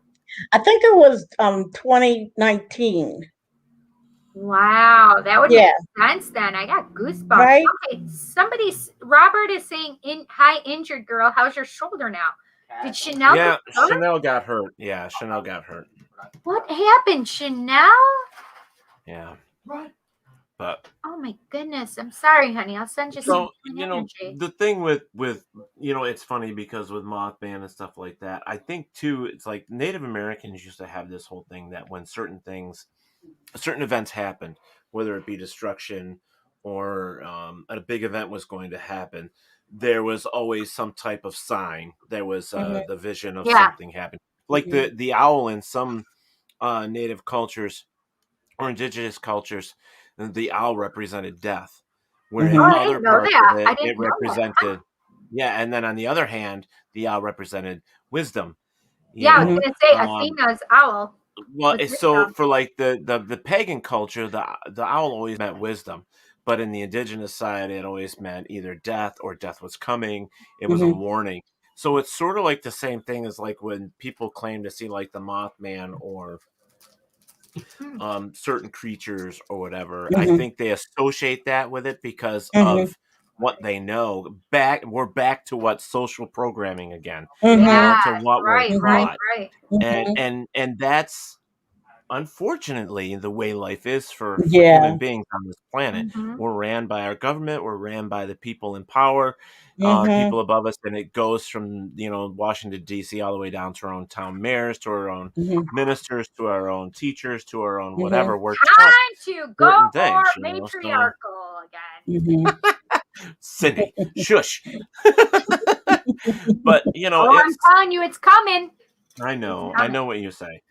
I think it was 2019. Wow, that would Yeah. make sense then. I got goosebumps. Right? Okay, Robert is saying, hi, injured girl. How's your shoulder now? Did Chanel Yeah, get hurt? Chanel got hurt. Yeah, Chanel got hurt. What happened, Chanel? Yeah. But Oh my goodness. I'm sorry, honey. I'll send you some energy. the thing with it's funny because with Mothman and stuff like that, I think too, it's like Native Americans used to have this whole thing that when certain events happened, whether it be destruction or a big event was going to happen, there was always some type of sign. There was the vision of something happening, like the owl in some native cultures or indigenous cultures. The owl represented death, where in other parts of it represented, and then on the other hand, the owl represented wisdom. I was going to say Athena's owl. Well, so for like the pagan culture, the owl always meant wisdom, but in the indigenous side, it always meant either death or death was coming. It was a warning. So it's sort of like the same thing as like when people claim to see like the Mothman or certain creatures or whatever. I think they associate that with it because of what they know. We're back to what social programming again. To what we're taught. Right. And that's unfortunately, the way life is for Yeah. human beings on this planet, we're ran by our government, we're ran by the people in power, people above us, and it goes from Washington D.C. all the way down to our own town mayors, to our own ministers, to our own teachers, to our own whatever. We're taught Time to go certain more things, so matriarchal again. Cindy, shush. But I'm telling you, it's coming. I know what you say.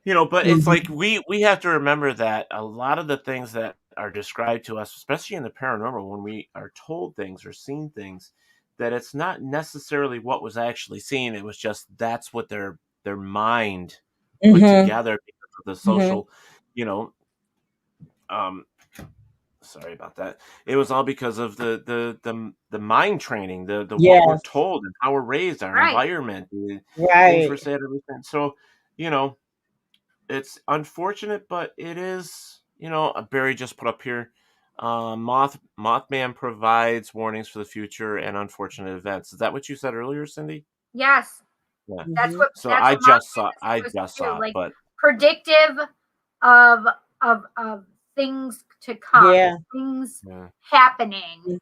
But it's like we have to remember that a lot of the things that are described to us, especially in the paranormal, when we are told things or seen things, that it's not necessarily what was actually seen. It was just that's what their mind put together because of the social, sorry about that. It was all because of the mind training, the what we're told and how we're raised, our environment, the things we're said, everything. So, it's unfortunate, but it is, Barry just put up here, Mothman provides warnings for the future and unfortunate events. Is that what you said earlier, Cindy? Yes. Yeah. That's what. So that's I what just Mothman is saw like, it, but predictive of things to come, things happening.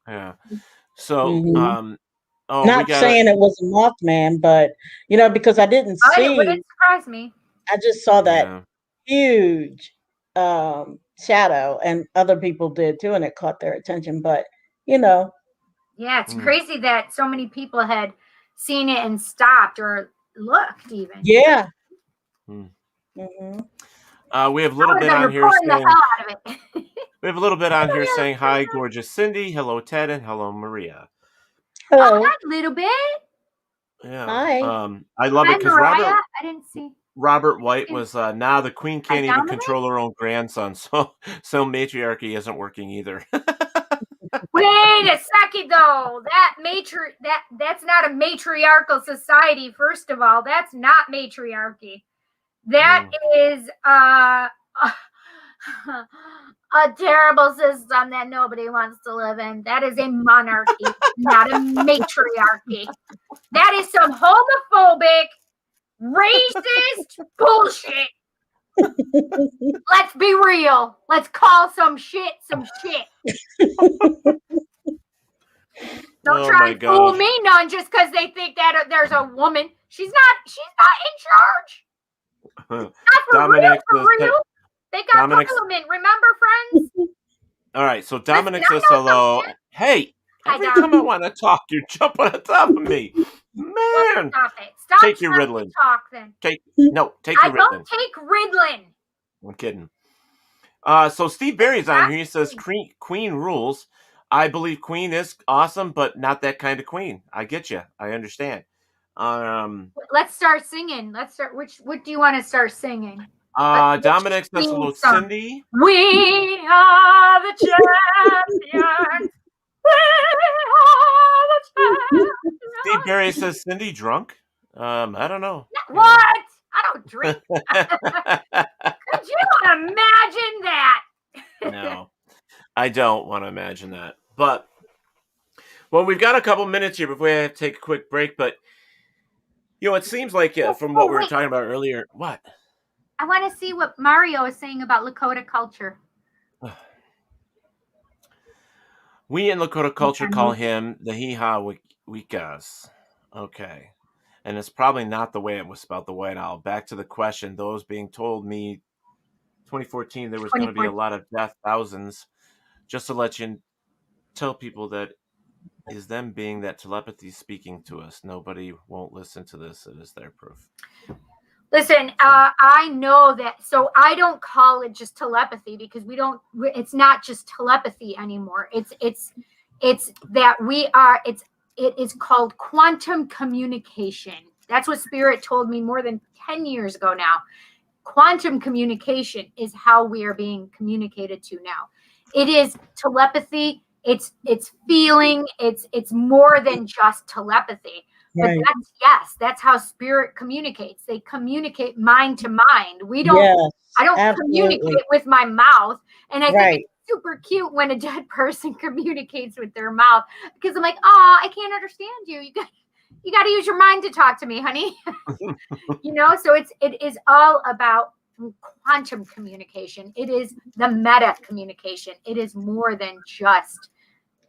yeah. So not saying it was a Mothman, but because I didn't It see, wouldn't surprise me. I just saw that huge shadow, and other people did too, and it caught their attention. But yeah, it's crazy that so many people had seen it and stopped or looked even. Yeah. We have a little bit on here saying we have a little bit on here saying hi, gorgeous Cindy. Hello, Ted, and hello, Maria. Hello. Oh, a little bit. Yeah. Hi. I love it because I didn't see. Robert White was now the queen can't even control her own grandson, so matriarchy isn't working either. Wait a second though. That's not a matriarchal society, first of all. That's not matriarchy. That is a terrible system that nobody wants to live in. That is a monarchy, not a matriarchy. That is some homophobic, racist bullshit. Let's be real. Let's call some shit some shit. Don't try and fool me none just because they think that there's a woman. She's not in charge. Not for real. They got parliament, remember, friends? All right, so Dominic says hello. Hey, every time I want to talk, you jump on top of me. Man. Stop it. Stop take your Ritalin. Talk then. Take your Ritalin. I don't take Ritalin. I'm kidding. So Steve Barry's on here. He says Queen rules. I believe Queen is awesome, but not that kind of queen. I get you. I understand. Let's start singing. What do you want to start singing? Dominic says hello, Cindy. We are the champions. We are the champions. Steve Barry says Cindy drunk. I don't know. What? I don't drink. Could you imagine that? No, I don't want to imagine that. But well, we've got a couple minutes here before we have to take a quick break. But it seems like from what we were talking about earlier. What? I want to see what Mario is saying about Lakota culture. We in Lakota culture call him the Hee-Haw Wikas. Okay. And it's probably not the way it was spelled, the White Owl. Back to the question, those being told me 2014 there was going to be a lot of death, thousands. Just to let you tell people that is them being that telepathy speaking to us. Nobody won't listen to this. It is their proof. Listen, I know that, so I don't call it just telepathy because it's not just telepathy anymore. It's that it is called quantum communication. That's what Spirit told me more than 10 years ago now. Quantum communication is how we are being communicated to now. It is telepathy. It's feeling. It's more than just telepathy. But that's how Spirit communicates. They communicate mind to mind. We don't. Yes, I don't communicate with my mouth, and I think it's super cute when a dead person communicates with their mouth because I'm like, oh, I can't understand you. you got to use your mind to talk to me, honey. So it is all about quantum communication. It is the meta communication. It is more than just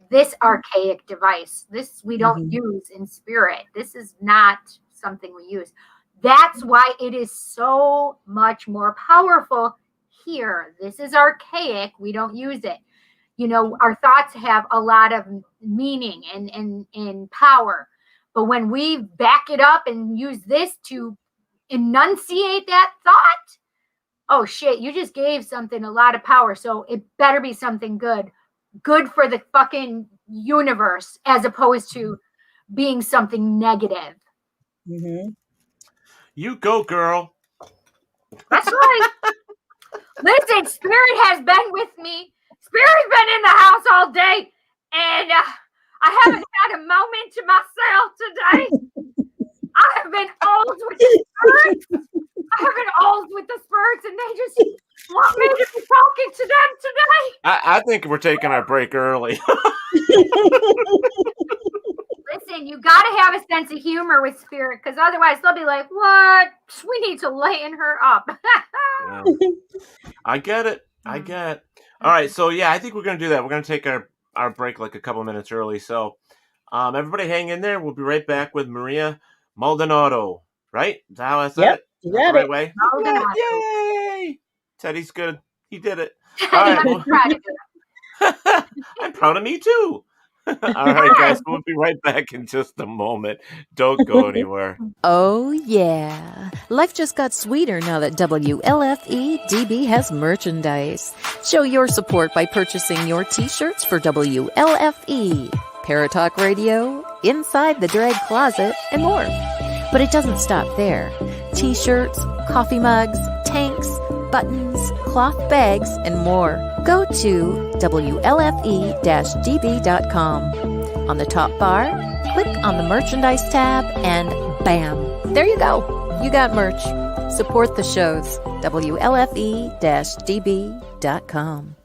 this archaic device. This we don't use in spirit. This is not something we use. That's why it is so much more powerful here. This is archaic. We don't use it. Our thoughts have a lot of meaning and power. But when we back it up and use this to enunciate that thought, oh shit, you just gave something a lot of power. So it better be something good for the fucking universe, as opposed to being something negative. You go, girl. That's right. Listen, Spirit has been with me. Spirit's been in the house all day, and I haven't had a moment to myself today. I have been old with the spirits. And they just want me to be talking to them today. I think we're taking our break early. Listen, you got to have a sense of humor with Spirit, because otherwise they'll be like, what? We need to lighten her up. Yeah. I get it. All right, so yeah, I think we're going to do that. We're going to take our break like a couple minutes early. So everybody hang in there. We'll be right back with Maria Maldonado, right? Is that how I said it? You That's got the right it. way? Maldonado. Yay! Teddy's good. He did it. All right, I'm proud of me too. All right, guys, we'll be right back in just a moment. Don't go anywhere. Oh, yeah. Life just got sweeter now that WLFE DB has merchandise. Show your support by purchasing your t-shirts for WLFE, Paratalk Radio, Inside the Drag Closet, and more. But it doesn't stop there. T-shirts, coffee mugs, tanks, buttons, cloth bags, and more. Go to WLFE-DB.com. On the top bar, click on the merchandise tab, and bam, there you go. You got merch. Support the shows. WLFE-DB.com.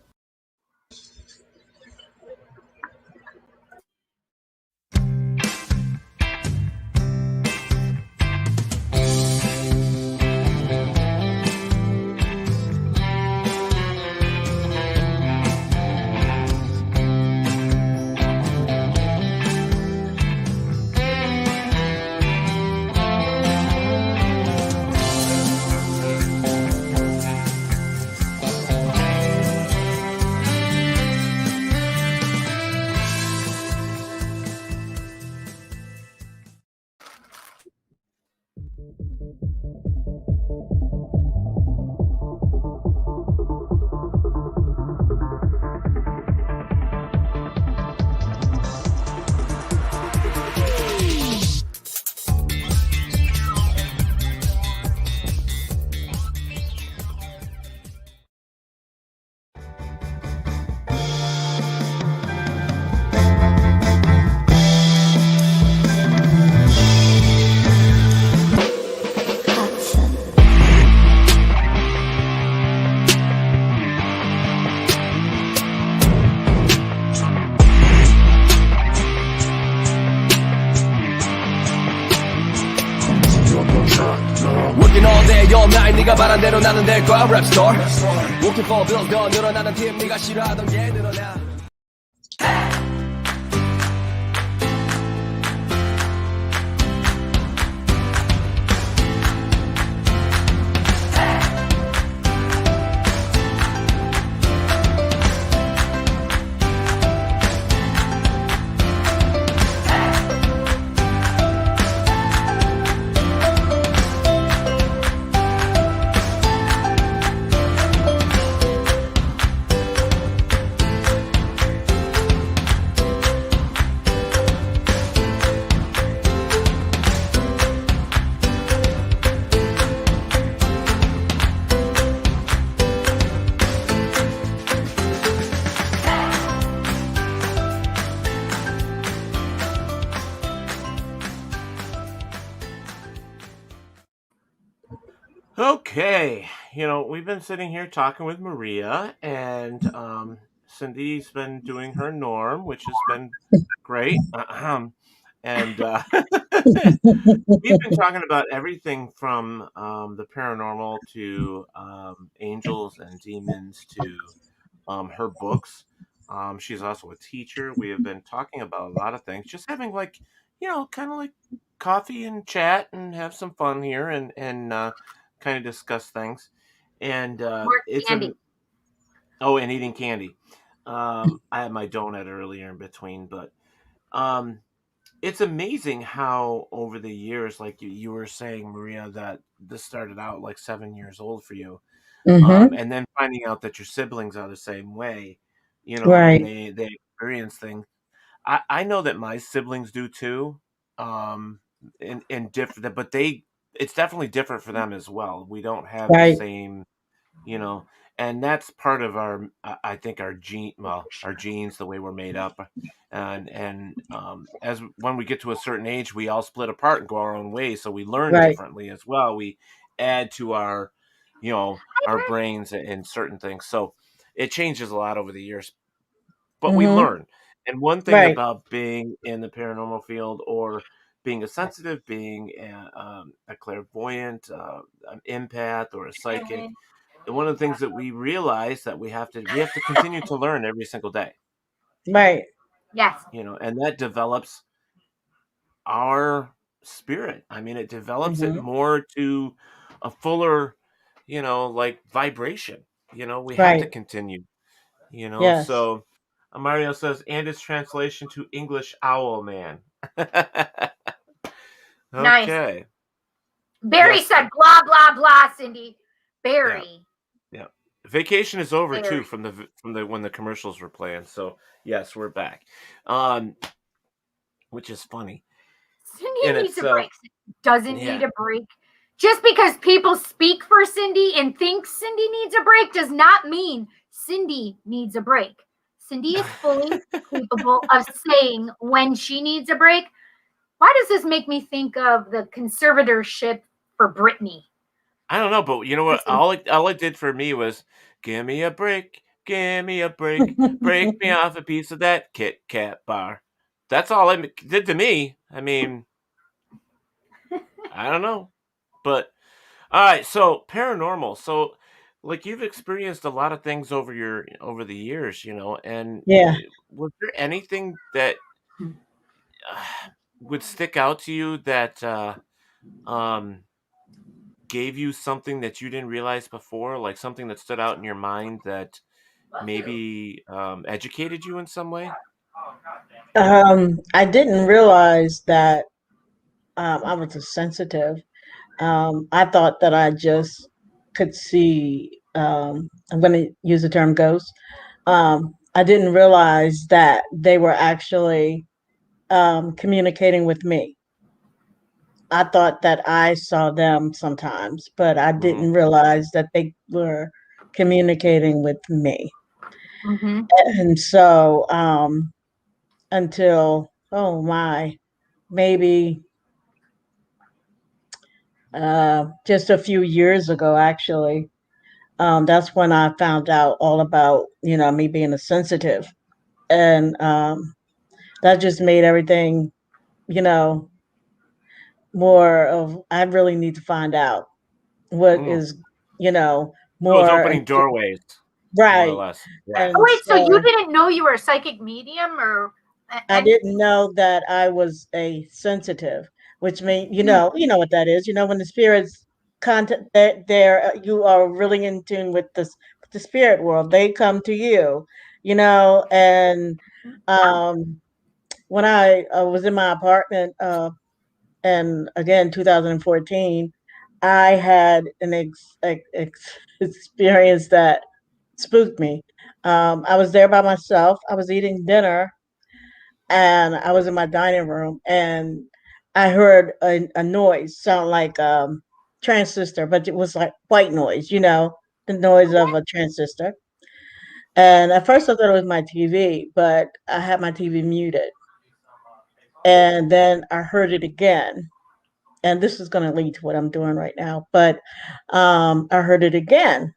네가 말한 대로 나는 될 거야 랩스토어 Working for bills 더 늘어나는 팀 네가 싫어하던 게 늘어나 Okay, we've been sitting here talking with Maria, and Cindy's been doing her norm, which has been great. And we've been talking about everything from the paranormal to angels and demons to her books. She's also a teacher. We have been talking about a lot of things, just having like, kind of like coffee and chat and have some fun here and kind of discuss things. And More it's candy. and eating candy. I had my donut earlier in between, but it's amazing how over the years, like you were saying, Maria, that this started out like 7 years old for you, Mm-hmm. and then finding out that your siblings are the same way, and Right. they experience things. I know that my siblings do too, in different, but it's definitely different for them as well. We don't have the Right. same, you know, and that's part of I think our our genes, the way we're made up, and as when we get to a certain age, we all split apart and go our own ways, so we learn Right. differently as well. We add to our, our brains in certain things, so it changes a lot over the years, but we Mm-hmm. learn. And one thing Right. about being in the paranormal field, or being a sensitive, being a clairvoyant, an empath, or a psychic, and one of the things that we realize that we have to continue to learn every single day, Right. Yes. and that develops our spirit. I mean, it develops it Mm-hmm. more to a fuller, like vibration. We have to Right. continue. Yes. So Mario says, and its translation to English, owl man. Nice. Okay. Barry Yes. said blah blah blah, Cindy. Yeah. Barry. Yeah. Vacation is over too Barry. from the when the commercials were playing. So yes, we're back. Which is funny. Cindy And needs it's a break. Doesn't yeah. need a break. Just because people speak for Cindy and think Cindy needs a break does not mean Cindy needs a break. Cindy is fully capable of saying when she needs a break. Why does this make me think of the conservatorship for Britney? I don't know, but you know what? All it did for me was give me a break, break me off a piece of that Kit Kat bar. That's all it did to me. I mean, I don't know, but all right. So paranormal. So, like, you've experienced a lot of things over the years, and Yeah. was there anything that would stick out to you that um gave you something that you didn't realize before, like something that stood out in your mind that maybe educated you in some way? I didn't realize that I was a sensitive. I thought that I just could see. I'm going to use the term ghost. I didn't realize that they were actually communicating with me. I thought that I saw them sometimes, but I didn't realize that they were communicating with me. Mm-hmm. And so, until, oh my, maybe just a few years ago, actually, that's when I found out all about, me being a sensitive. And that just made everything, you know, more of, I really need to find out what Mm. is, you know, So it was more opening doorways, more or right. less. Yeah. Oh, And wait, so you so didn't know you were a psychic medium or I didn't know that I was a sensitive, which means you know what that is. When the spirits contact, they're you are really in tune with the spirit world. They come to you, and um, when I was in my apartment, and again 2014, I had an experience that spooked me. I was there by myself. I was eating dinner and I was in my dining room and I heard a noise sound like transistor, but it was like white noise, the noise of a transistor. And at first I thought it was my TV, but I had my TV muted. And then I heard it again. And this is going to lead to what I'm doing right now, but I heard it again.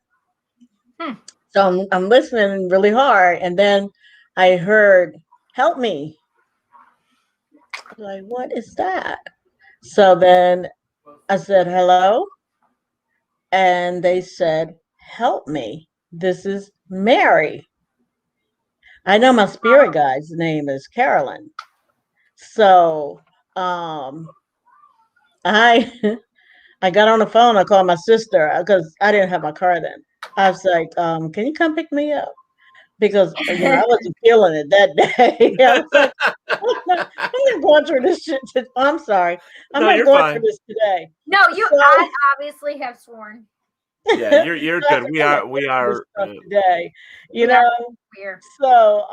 So I'm listening really hard. And then I heard, help me. Like, what is that? So then I said, hello. And they said, help me. This is Mary. I know my spirit guide's name is Carolyn. So I I got on the phone. I called my sister because I didn't have my car then. I was like, can you come pick me up? Because I wasn't feeling it that day. I was like, I'm not going through this shit. I'm sorry. I'm No, not you're going through fine. this today. No, So, I obviously have sworn. Yeah, you're so I good. said, We I'm not are going we through this are. stuff today. You Yeah, know. weird. So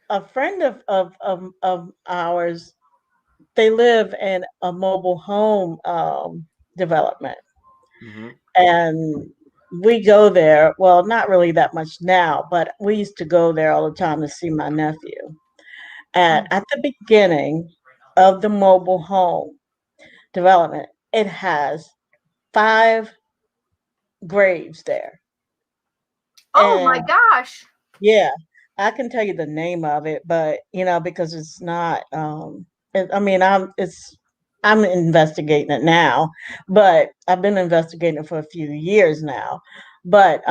a friend of ours, they live in a mobile home development. Mhm. And we go there. Well, not really that much now, but we used to go there all the time to see my nephew. And at the beginning of the mobile home development, it has 5 graves there. Oh my And gosh. yeah, I can tell you the name of it, but because it's not I mean, I'm investigating it now, but I've been investigating it for a few years now. But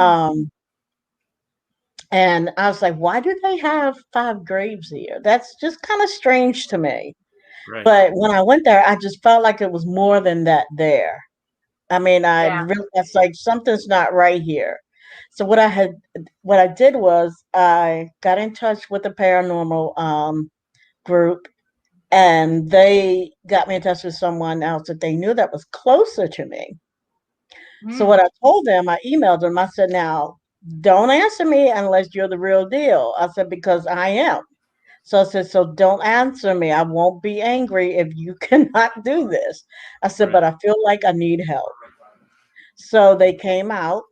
and I was like, why do they have 5 graves here? That's just kind of strange to me. Right. But when I went there, I just felt like it was more than that there. I mean, Yeah. it's like something's not right here. So what I did was I got in touch with the paranormal group, and they got me in touch with someone else that they knew that was closer to me. So what I told them, I emailed them. I said, now don't answer me unless you're the real deal. I said, because I am. So I said, so don't answer me. I won't be angry if you cannot do this. I said, Right. but I feel like I need help. So they came out,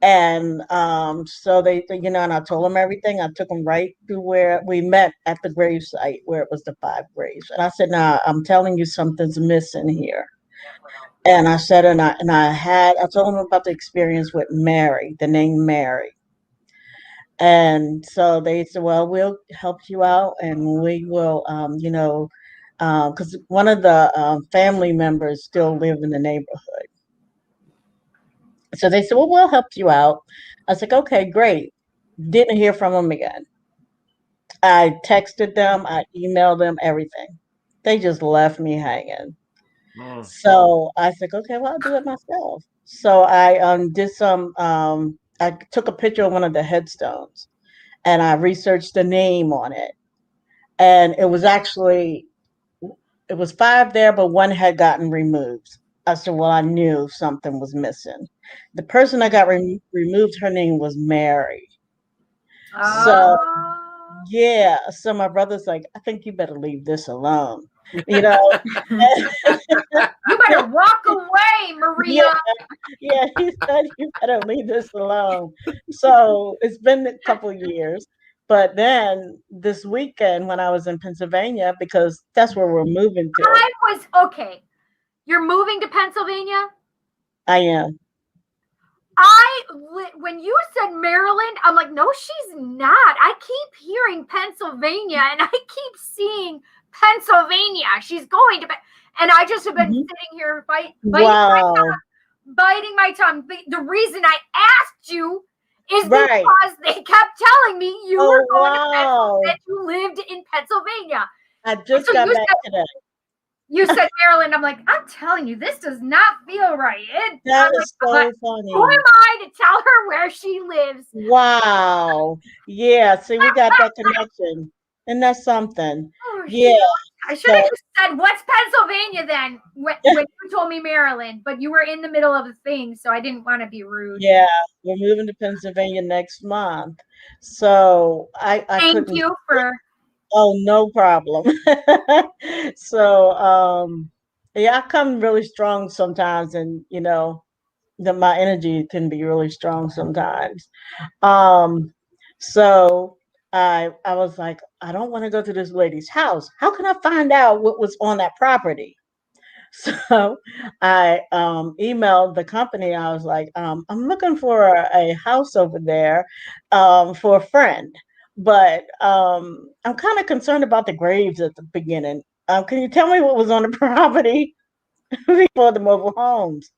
and so and I told them everything. I took them right to where we met at the grave site where it was the 5 graves. And I said, now I'm telling you something's missing here. And I said, I told them about the experience with Mary, the name Mary. And so they said, well, we'll help you out, and we will, because one of the family members still live in the neighborhood. So they said, well, we'll help you out. I was like, okay, great. Didn't hear from them again. I texted them, I emailed them, everything. They just left me hanging. Mm. So I said, okay, well, I'll do it myself. So I did some, I took a picture of one of the headstones, and I researched the name on it. And it was 5 there, but one had gotten removed. I said, well, I knew something was missing. The person that got removed, her name was Mary. So yeah, so my brother's like, I think you better leave this alone. You know, You better walk away, Maria. yeah, he said you better leave this alone. So it's been a couple of years. But then this weekend when I was in Pennsylvania, because that's where we're moving to. Okay. You're moving to Pennsylvania? I am. When you said Maryland, I'm like, no, she's not. I keep hearing Pennsylvania, and I keep seeing Pennsylvania. She's going to, and I just have been sitting here biting my tongue. The reason I asked you is because they kept telling me you were going to Pennsylvania, that you lived in Pennsylvania. I just got back today. You said Maryland. I'm like, I'm telling you, this does not feel right. That is so funny. Who am I to tell her where she lives? Wow. Yeah. See, we got that connection. And that's something. Oh, yeah. I should have just said, what's Pennsylvania then? When you told me Maryland, but you were in the middle of a thing, so I didn't want to be rude. Yeah. We're moving to Pennsylvania next month. So I Thank you for. Oh, no problem. So, yeah, I come really strong sometimes, and my energy can be really strong sometimes. So I was like, I don't want to go to this lady's house. How can I find out what was on that property? So I emailed the company. I was like, I'm looking for a house over there for a friend. But I'm kind of concerned about the graves at the beginning. Can you tell me what was on the property before the mobile homes?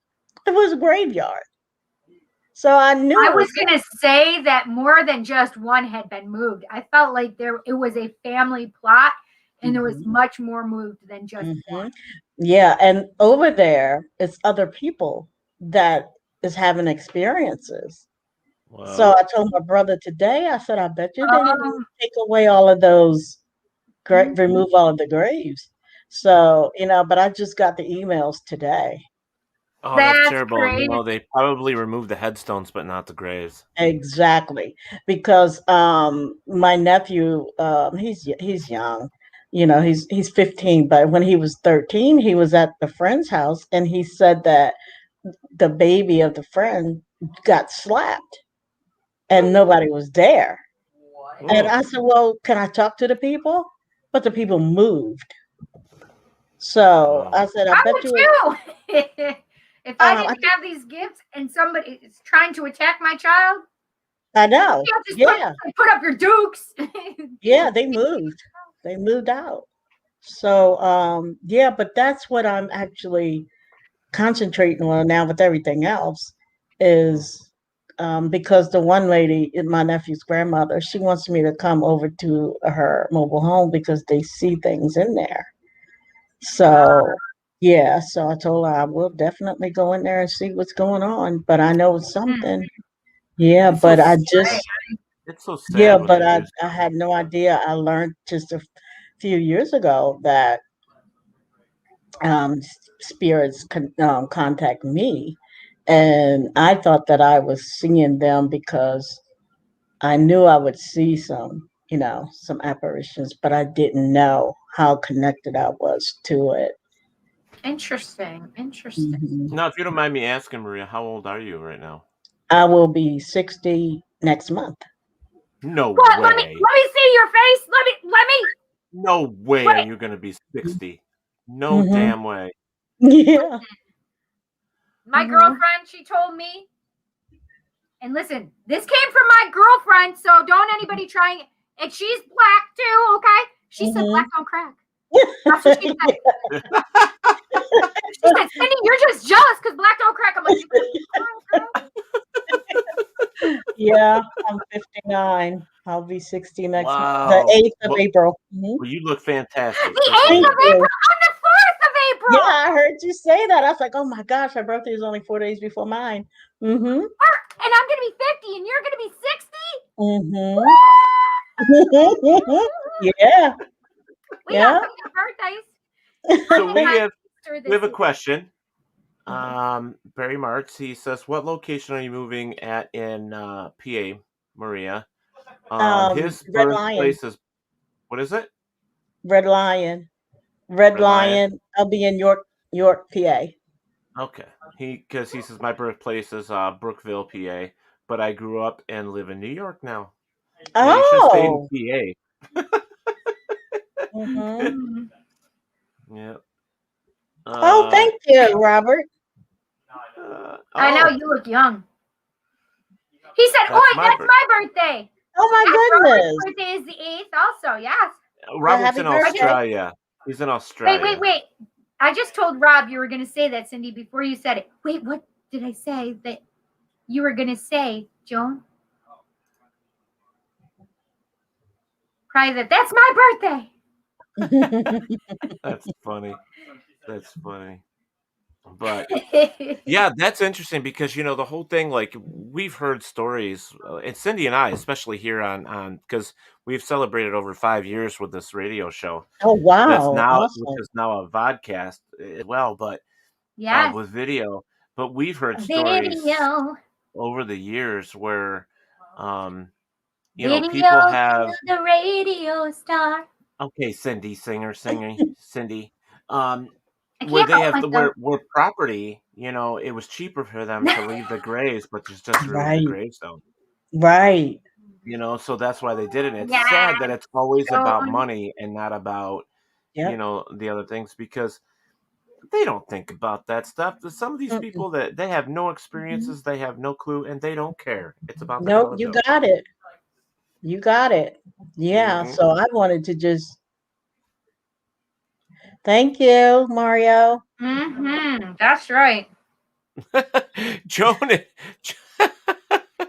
It was a graveyard. So I knew I was going to say that more than just one had been moved. I felt like it was a family plot, and there was much more moved than just one. Yeah, and over there, it's other people that is having experiences. Wow. So I told my brother today, I said, I bet you they didn't take away all of those, remove all of the graves. So, but I just got the emails today. Oh, that's terrible. Great. They probably removed the headstones, but not the graves. Exactly. Because my nephew, he's young. He's 15, but when he was 13, he was at the friend's house, and he said that the baby of the friend got slapped and nobody was there. Ooh. And I said, well, can I talk to the people? But the people moved. So I said, I bet you. If I didn't have these gifts and somebody is trying to attack my child, I know. Yeah. Put up your dukes. Yeah, they moved. They moved out. So, but that's what I'm actually concentrating on now with everything else is because the one lady, my nephew's grandmother, she wants me to come over to her mobile home because they see things in there. So, yeah, so I told her I will definitely go in there and see what's going on, but I know it's something. Yeah, it's but so I just, it's so sad. Yeah, but I had no idea. I learned just a few years ago that spirits contact me, and I thought that I was seeing them because I knew I would see some apparitions, but I didn't know how connected I was to it. Interesting. Now, if you don't mind me asking, Maria, how old are you right now? I will be 60 next month. No way. Let me see your face. Let me. No way are you going to be 60. No damn way. Yeah. My girlfriend, she told me, and listen, this came from my girlfriend, so don't anybody try it. And she's black too, okay? She said black don't crack. That's what she said. She said, Cindy, you're just jealous because black don't crack. I'm like, yeah, I'm 59. I'll be 60 next month, the 8th of April. Well, you look fantastic. The 8th of April. I'm the 4th of April. Yeah, I heard you say that. I was like, oh my gosh, her birthday is only 4 days before mine. And I'm going to be 50 and you're going to be 60? Yeah. We got some birthdays. So we have a question. Barry Martz, he says, what location are you moving at in PA, Maria? His birthplace is, what is it? Red Lion. Red Lion. I'll be in York, PA. Okay. Because he says my birthplace is Brookville, PA, but I grew up and live in New York now. Oh. You should stay in PA. Yeah. Oh, thank you, Robert. I know you look young. He said, that's my birthday. Oh my goodness. Robert's birthday is the 8th also, yes. Robert's in Australia. He's in Australia. Wait. I just told Rob you were going to say that, Cindy, before you said it. Wait, what did I say that you were going to say, Joan? Probably that's my birthday. That's funny. But yeah, that's interesting because the whole thing, like we've heard stories, and Cindy and I, especially here on because we've celebrated over 5 years with this radio show. Oh wow! That's now awesome. Which is now a vodcast as well, but with video. But we've heard stories over the years where people have the radio star. Okay, Cindy, Cindy. Where they have where property, it was cheaper for them to leave the graves, but just remove the gravestone. Right. So that's why they did it. It's sad that it's always about money and not about the other things, because they don't think about that stuff. Some of these people that they have no experiences, they have no clue, and they don't care. It's about the you got it. You got it. Yeah. So I wanted to just thank you, Mario. That's right. Joan.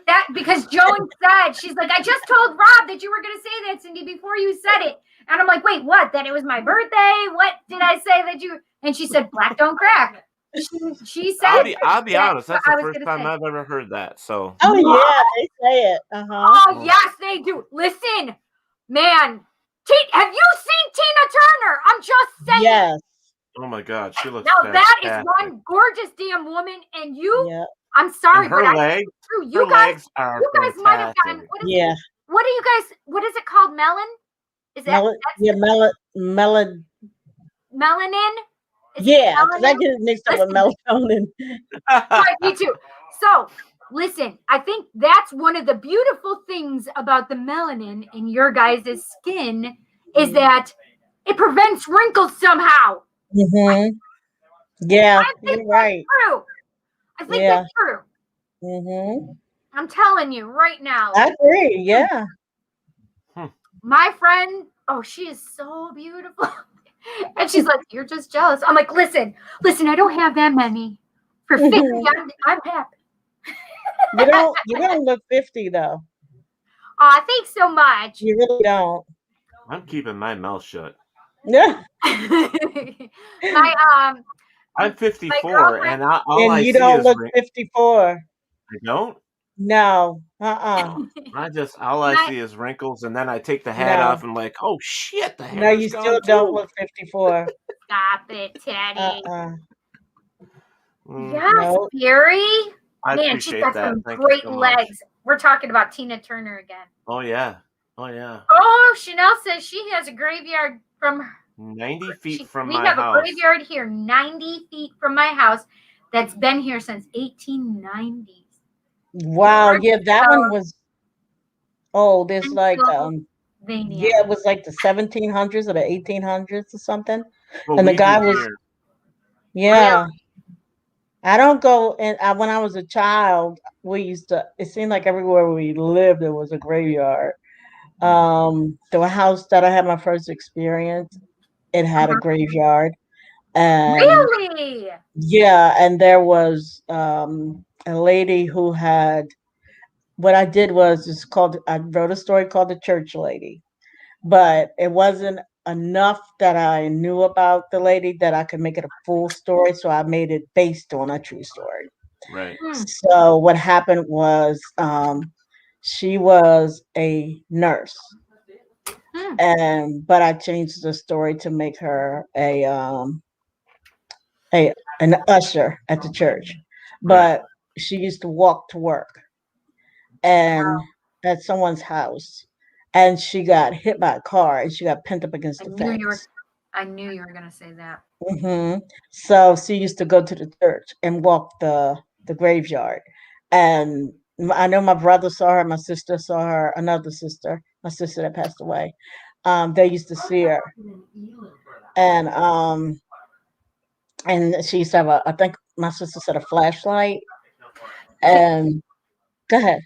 That because Joan said, she's like, I just told Rob that you were going to say that, Cindy, before you said it. And I'm like, wait, what? That it was my birthday? What did I say that you? And she said, black don't crack. She said, I'll be honest. That's the first time I've ever heard that. So. Oh yeah, they say it. Oh yes, they do. Listen, man. Have you seen Tina Turner? I'm just saying. Yes. Oh my God, she looks. Now that is one gorgeous damn woman, and you. Yeah. I'm sorry, and her but legs. you guys might have gotten. What do you guys? What is it called? Melon? Is that melanin? Yeah, because I get it mixed up with melatonin. Right, me too. So, listen, I think that's one of the beautiful things about the melanin in your guys' skin is that it prevents wrinkles somehow. Mm-hmm. Yeah, you're right. True. I think that's true. Mm-hmm. I'm telling you right now. I agree. Yeah. My friend, she is so beautiful. And she's like, you're just jealous. I'm like, listen, I don't have that many. For 50, I'm happy. You don't look 50 though. Oh, thanks so much. You really don't. I'm keeping my mouth shut. Yeah. I'm 54, and all and I you see don't is look 54. I don't. No. All I see is wrinkles, and then I take the hat off, and like, oh shit, the hair. No, you still don't look 54. Stop it, Teddy. Yes, No. Fury. I Man, she's appreciate got that. some Thank you great so much. legs. We're talking about Tina Turner again. Oh yeah. Oh, Chanel says she has a graveyard from 90 feet from we my have house. a graveyard here 90 feet from my house that's been here since 1890s. Wow. Yeah, that one was old. It's like it was like the 1700s or the 1800s or something. Well, and the we guy do was here. yeah. I don't go, and when I was a child, it seemed like everywhere we lived, there was a graveyard. The house that I had my first experience, it had a graveyard. And really? Yeah, and there was a lady who had, what I did was, I wrote a story called The Church Lady, but it wasn't enough that I knew about the lady that I could make it a full story, so I made it based on a true story. Right. So what happened was she was a nurse, but I changed the story to make her an usher at the church. But she used to walk to work and at someone's house, and she got hit by a car and she got pinned up against the fence. I knew you were going to say that. Mm-hmm. So she used to go to the church and walk the graveyard. And I know my brother saw her, my sister saw her, another sister, my sister that passed away. They used to see her. And she used to have I think my sister said a flashlight. And go ahead.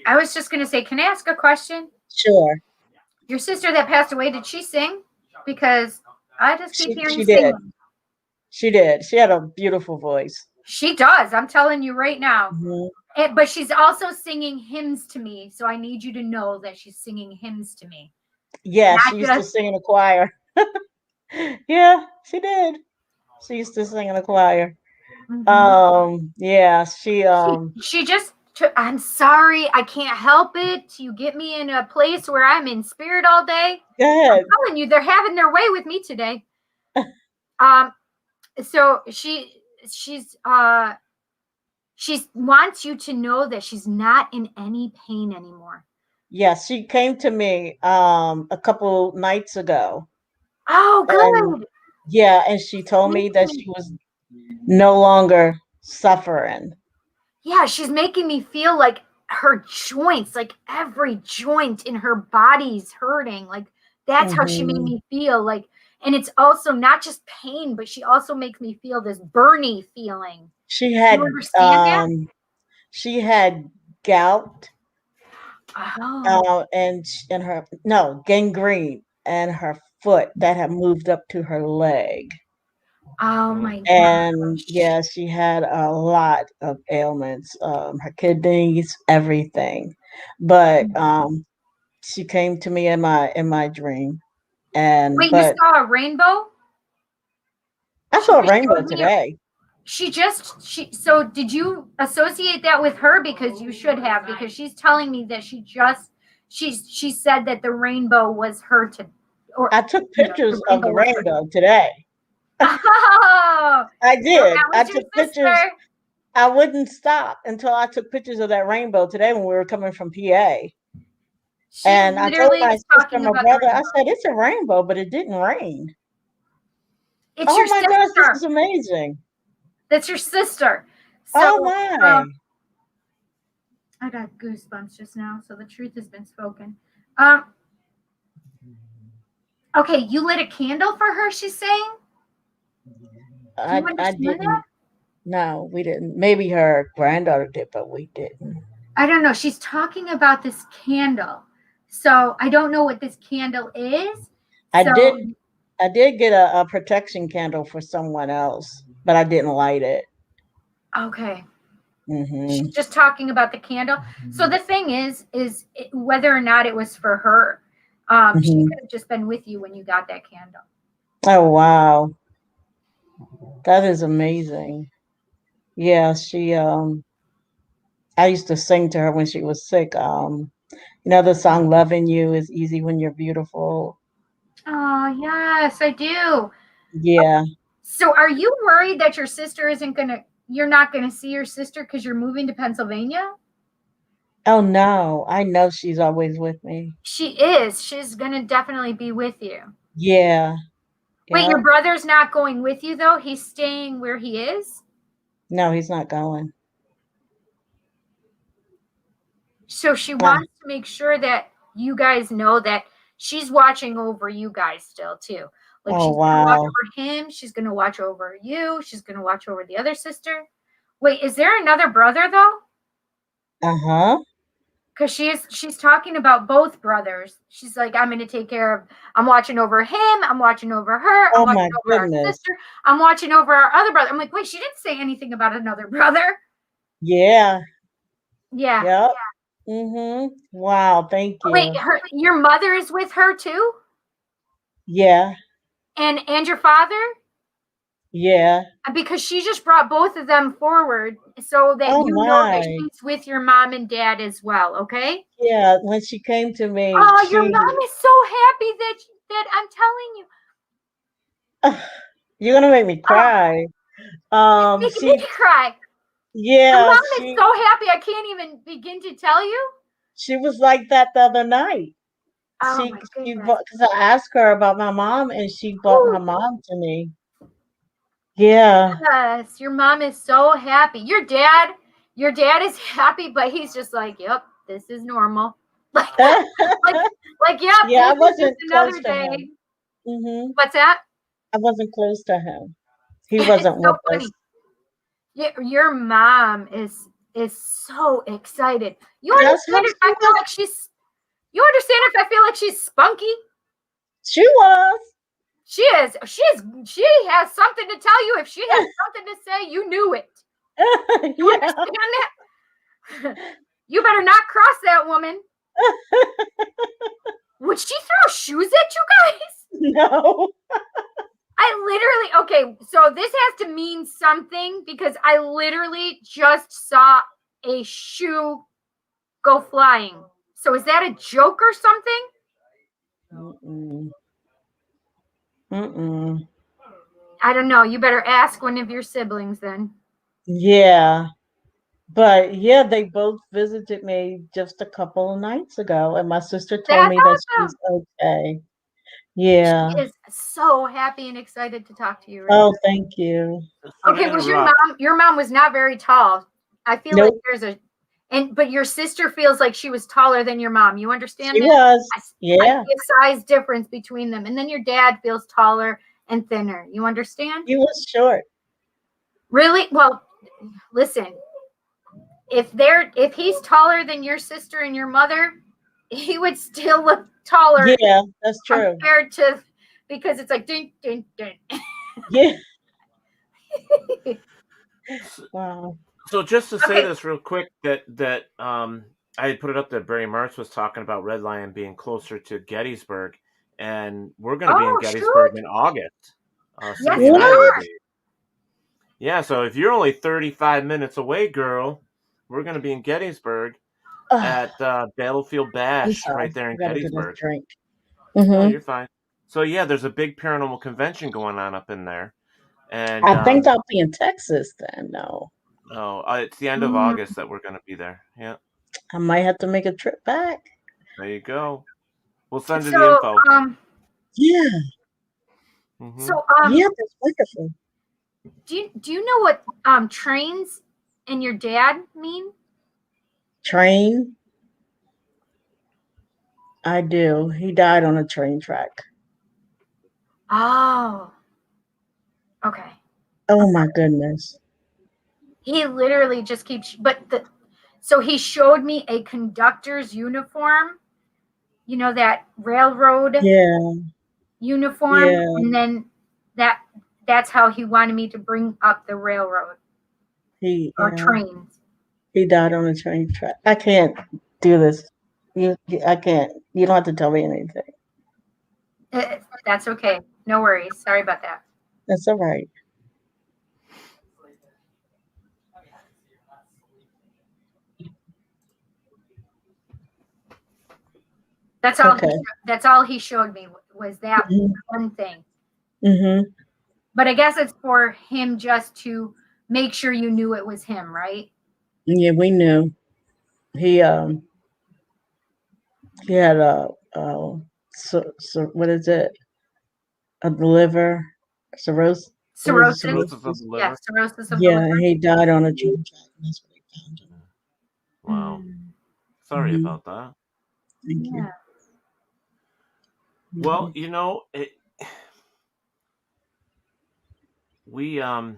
I was just going to say, can I ask a question? Sure. Your sister that passed away, did she sing? Because I just keep hearing she singing. did. She did. She had a beautiful voice. She does. I'm telling you right now. Mm-hmm. But she's also singing hymns to me. So I need you to know that she's singing hymns to me. Yeah, she used to sing in a choir. Yeah, she did. She used to sing in a choir. Mm-hmm. Yeah, she just I'm sorry, I can't help it. You get me in a place where I'm in spirit all day. Go ahead. I'm telling you, they're having their way with me today. So she wants you to know that she's not in any pain anymore. Yes, she came to me a couple nights ago. Oh, good. And she told me that she was no longer suffering. Yeah, she's making me feel like her joints, like every joint in her body's hurting. Like that's how she made me feel. Like, and it's also not just pain, but she also makes me feel this burny feeling. She had you understand that? She had gout. Oh. And her gangrene, and her foot that had moved up to her leg. Oh my And gosh. she had a lot of ailments, her kidneys, everything. But she came to me in my dream, Wait, you but saw a rainbow? I She saw a just rainbow showed me today. so did you associate that with her? Because you should have, because she's telling me that she said that the rainbow was her or I took pictures the of the rainbow was her. rainbow today. Oh, I so did. that I was your took pictures. sister. I wouldn't stop until I took pictures of that rainbow today when we were coming from PA. She And I told literally my was sister and talking my about the brother, I rainbow. said, it's a rainbow, but it didn't rain. It's Oh your my gosh, this is sister. amazing. That's your sister. Oh So my. I got goosebumps just now. So the truth has been spoken. Okay, you lit a candle for her, she's saying? Do you I understand that? didn't. No, we didn't. Maybe her granddaughter did, but we didn't. I don't know. She's talking about this candle. So I don't know what this candle is. I So did get a protection candle for someone else, but I didn't light it. okay. Mm-hmm. She's just talking about the candle. So the thing is whether or not it was for her, she could have just been with you when you got that candle. Oh wow, that is amazing. Yeah, she I used to sing to her when she was sick. The song "Loving You is Easy When You're Beautiful." Oh yes, I do. Yeah. So are you worried that your sister you're not gonna see your sister because you're moving to Pennsylvania? Oh no, I know she's always with me. She is. She's gonna definitely be with you. Yeah. Wait, Yep. your brother's not going with you though? He's staying where he is? No, he's not going. So she wants to make sure that you guys know that she's watching over you guys still too. Like Oh she's gonna watch wow. over him, she's gonna watch over you, she's gonna watch over the other sister. Wait, is there another brother though? Uh-huh. Because she's talking about both brothers. She's like, I'm watching over him, I'm watching over her, I'm Oh watching my over our goodness. sister, I'm watching over our other brother. I'm like, wait, she didn't say anything about another brother. Yeah. Yeah. Yep. Wow, thank Wait, you. your mother is with her too? Yeah. And your father? Yeah. Because she just brought both of them forward so that Oh you know that my. she's with your mom and dad as well, okay? Yeah, when she came to me, Oh, your mom is so happy that I'm telling you. you're gonna make me cry. It's making me cry. Your Yeah, mom is so happy. I can't even begin to tell you. she was like that the other night. Oh She my she goodness. bought, because I asked her about my mom, and she brought my Ooh. mom to me. Yeah. Yes, your mom is so happy. Your dad is happy, but he's just like, yep, this is normal. Like, yep, Yeah, I this is just wasn't close another to day. him. What's that? I wasn't close to him. He It's wasn't so with funny. us. Your mom is so excited. You That's how understand if I feel like she's spunky? She was. She is. She has something to tell you. If she has something to say, you knew it. You understand that? You better not cross that woman. Would she throw shoes at you guys? No. Okay, so this has to mean something because I literally just saw a shoe go flying. So is that a joke or something? I don't know. You better ask one of your siblings then. Yeah. But yeah, they both visited me just a couple of nights ago, and my sister told That's me that awesome. she's okay. Yeah. She is so happy and excited to talk to you right Oh, now. thank you. Okay, was your mom was not very tall. I feel like Nope. but your sister feels like she was taller than your mom. You understand She that? was. I Yeah. see a size difference between them. And then your dad feels taller and thinner. You understand? He was short. Really? Well, listen. If he's taller than your sister and your mother, he would still look taller. Yeah, that's true. Compared to, because it's like ding, ding, ding. Yeah. Wow. So just to say this real quick, that I had put it up that Barry Martz was talking about Red Lion being closer to Gettysburg, and we're going to be in Gettysburg in August. Yes, we are. Yeah, so if you're only 35 minutes away, girl, we're going to be in Gettysburg at Battlefield Bash right there in Gettysburg. Drink. Oh, you're fine. So yeah, there's a big paranormal convention going on up in there, and I think I'll be in Texas then. No. Oh, it's the end of August that we're going to be there. Yeah. I might have to make a trip back. There you go. We'll send you the info. Yeah. So yeah, that's wonderful. Do you know what trains and your dad mean? Train? I do. He died on a train track. Oh. Okay. Oh my goodness. He literally just keeps, so he showed me a conductor's uniform, you know, that railroad uniform. Yeah. And then that's how he wanted me to bring up the railroad or trains. He died on a train track. I can't do this. I can't. You don't have to tell me anything. That's okay. No worries. Sorry about that. That's all right. That's all. Okay. That's all he showed me was that one thing. Mm-hmm. But I guess it's for him just to make sure you knew it was him, right? Yeah, we knew. He had so what is it? A liver cirrhosis. Cirrhosis of the liver. Yeah, cirrhosis of the liver. Yeah, he died on a train track. That's what he found him. Wow. Sorry about that. Thank you. Well, you know, we now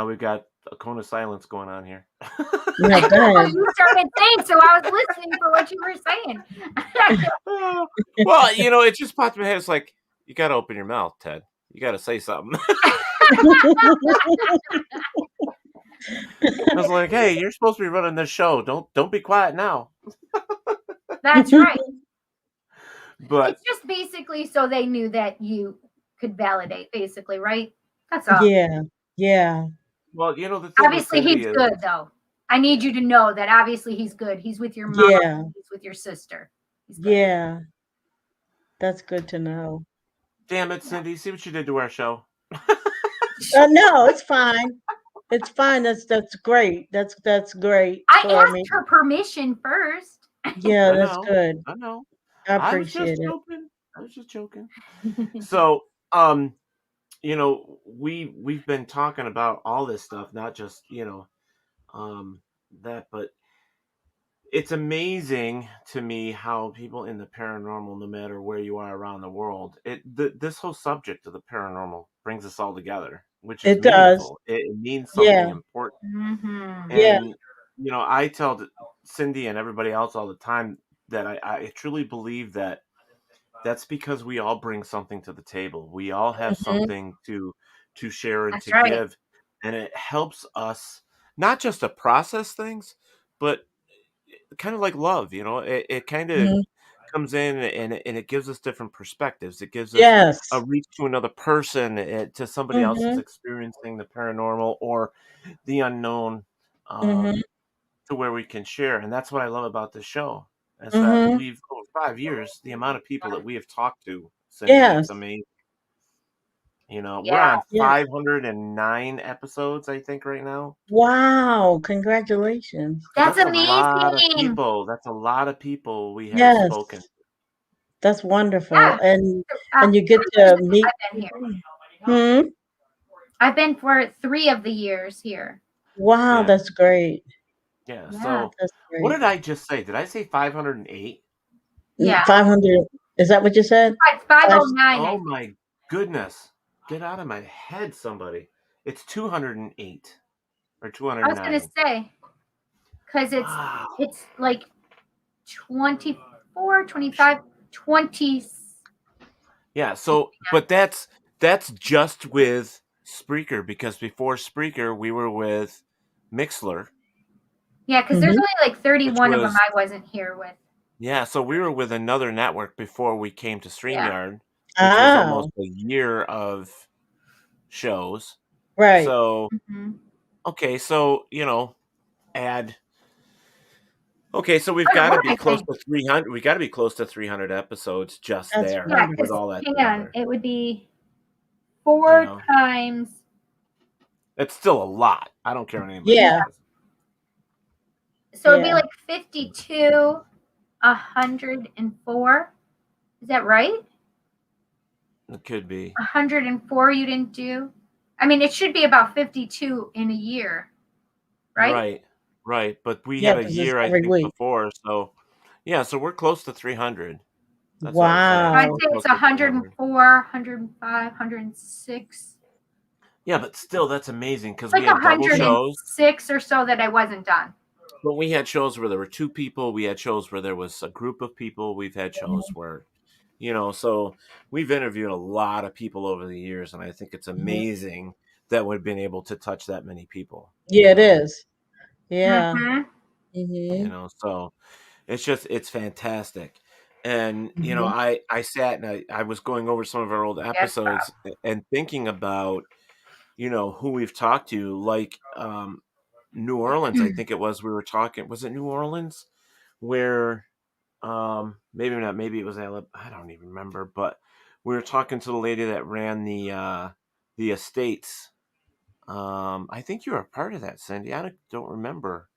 we've got a cone of silence going on here. Yeah, you started saying, so I was listening for what you were saying. Well, you know, it just popped in my head. It's like, you got to open your mouth, Ted. You got to say something. I was like, hey, you're supposed to be running this show. Don't be quiet now. That's right. But it's just basically so they knew that you could validate, basically, right? That's all. Yeah. Yeah. Well, you know, the thing obviously he's good, though. I need you to know that obviously he's good. He's with your mom. Yeah. He's with your sister. Yeah. That's good to know. Damn it, Cindy. See what you did to our show. No, it's fine. It's fine. That's great. That's great. I asked her permission first. Yeah, that's good. I know. I appreciate it. I was just joking. So, you know, we've been talking about all this stuff, not just, you know, that, but it's amazing to me how people in the paranormal, no matter where you are around the world, this whole subject of the paranormal brings us all together, which is meaningful. It means something important. Mm-hmm. And, you know, I tell Cindy and everybody else all the time that I truly believe that that's because we all bring something to the table. We all have something to share and that's to right. give. And it helps us not just to process things, but kind of like love, you know, it kind of comes in and it gives us different perspectives. It gives us a reach to another person, to somebody else who's experiencing the paranormal or the unknown, to where we can share. And that's what I love about this show. Is that we've over 5 years, the amount of people that we have talked to, it's amazing. You know, we're on 509 episodes, I think, right now. Wow! Congratulations. That's amazing. A lot of people. That's a lot of people we have spoken. That's wonderful, and you get to meet. I've been here. I've been for 3 of the years here. Wow, that's great. Yeah. So, what did I just say? Did I say 508? Yeah. 500. Is that what you said? 509. Oh my goodness! Get out of my head, somebody. It's 208 or 209. I was gonna say, because it's like 24, 25, 20. Yeah. So, but that's just with Spreaker, because before Spreaker, we were with Mixler. Yeah, because there's only like 31 of them was- I wasn't here with. Yeah, so we were with another network before we came to StreamYard, which Oh. was almost a year of shows. Right. So, okay, so, okay, so we've got to be close to 300. We got to be close to 300 episodes just That's there Yeah, with 'cause, all that hang together. on, it would be 4 know. times. It's still a lot. I don't care what anybody Yeah. says. So it'd be Yeah. like 52, 104. Is that right? It could be. 104 you didn't do? I mean, it should be about 52 in a year, right? Right. But we Yeah, had a 'cause it's year, I every think, week. before. So, yeah, so we're close to 300. That's Wow. I'd what say I'm it's saying. We're close to 300. 104, 105, 106. Yeah, but still, that's amazing because Like we had double shows. 106 or so that I wasn't done. But we had shows where there were 2 people. We had shows where there was a group of people. We've had shows where, so we've interviewed a lot of people over the years, and I think it's amazing that we've been able to touch that many people. Yeah, it is. Yeah. So it's fantastic. And, I sat and I was going over some of our old episodes and thinking about, who we've talked to, like New Orleans, I think it was, we were talking, was it New Orleans? Where, maybe not, maybe it was Alabama, I don't even remember, but we were talking to the lady that ran the estates. I think you were a part of that, Cindy. I don't remember.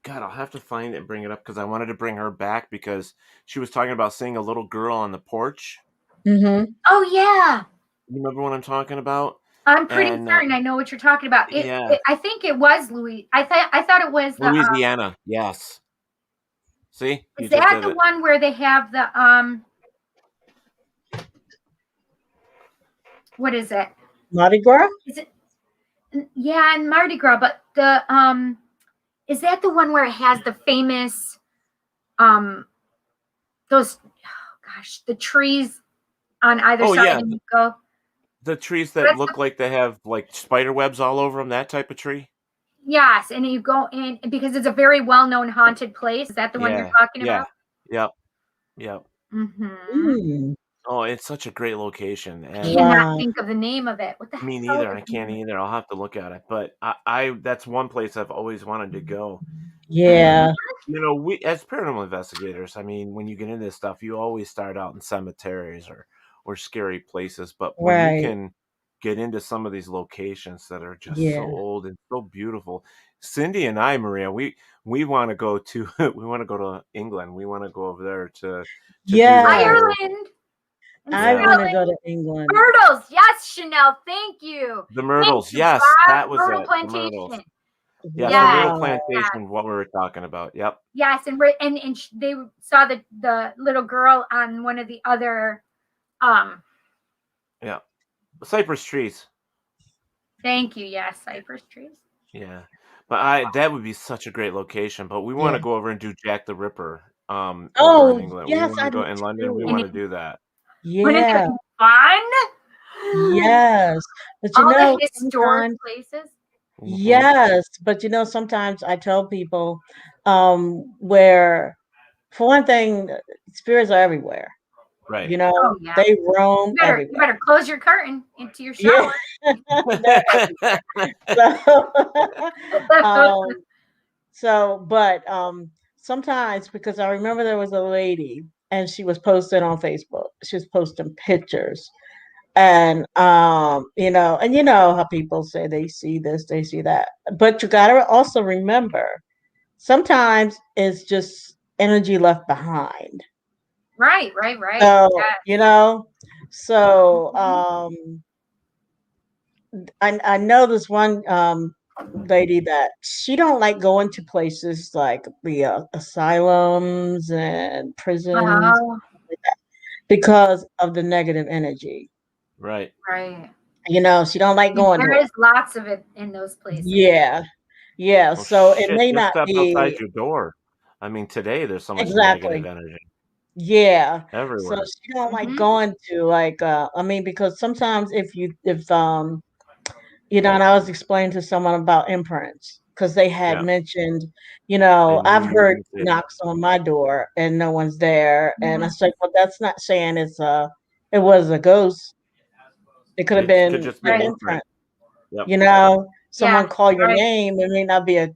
God, I'll have to find it and bring it up because I wanted to bring her back because she was talking about seeing a little girl on the porch. Mm-hmm. Oh, yeah. You remember what I'm talking about? I'm pretty certain I know what you're talking about. I think it was Louis. I thought it was the Louisiana. Yes. See? Is that the one where they have the what is it? Mardi Gras? Is it? Yeah, and Mardi Gras, but the is that the one where it has the famous those the trees on either side and you go the trees that look like they have like spider webs all over them, that type of tree? Yes, and you go in because it's a very well-known haunted place. Is that the one you're talking about? Yep. Mm-hmm. Oh, it's such a great location. And I cannot think of the name of it. What the me hell neither. is I can't it? either. I'll have to look at it. But I that's one place I've always wanted to go. Yeah. And, we as paranormal investigators, I mean, when you get into this stuff, you always start out in cemeteries or scary places. But when you can get into some of these locations that are just so old and so beautiful. Cindy and I, Maria, we want to go to England. We want to go over there to Ireland. I want to go to England. Myrtles, yes, Chanel, thank you. The Myrtles, yes, that was Myrtle it. Plantation. The Myrtles. Yes, Wow. the Myrtle Plantation, what we were talking about. Yep. Yes, and they saw the little girl on one of the other Yeah. Cypress trees. Thank you. Yes, cypress trees. Yeah. But that would be such a great location. But we want to go over and do Jack the Ripper over in England. Yes, we want to go in London. We want to do that. Wouldn't it Yeah. be fun? Yes. But All the historic places. Yes, but sometimes I tell people where, for one thing, spirits are everywhere. Right. Oh, yeah. They roam You everywhere. better close your curtain into your shower. But sometimes, because I remember there was a lady and she was posting on Facebook. She was posting pictures. And and how people say they see this, they see that. But you gotta also remember, sometimes it's just energy left behind. Right. So, Yes. So I know this one lady that she don't like going to places like the asylums and prisons like that, because of the negative energy. Right. She don't like going There to it. is lots of it in those places. Yeah. Well, So it shit, may just not step be. outside your door. I mean, today there's so much negative Exactly. energy Yeah. So everywhere. she don't like Mm-hmm. going to like I mean, because sometimes if you know, and I was explaining to someone about imprints because they had Yeah, mentioned, I knew I've you were heard going to say that. knocks on my door and no one's there. And I Mm-hmm. said, well, that's not saying it was a ghost. It could have It could been just be your an Right. imprint. imprint. Yep. Yeah. Someone call your Right. name. It may not be a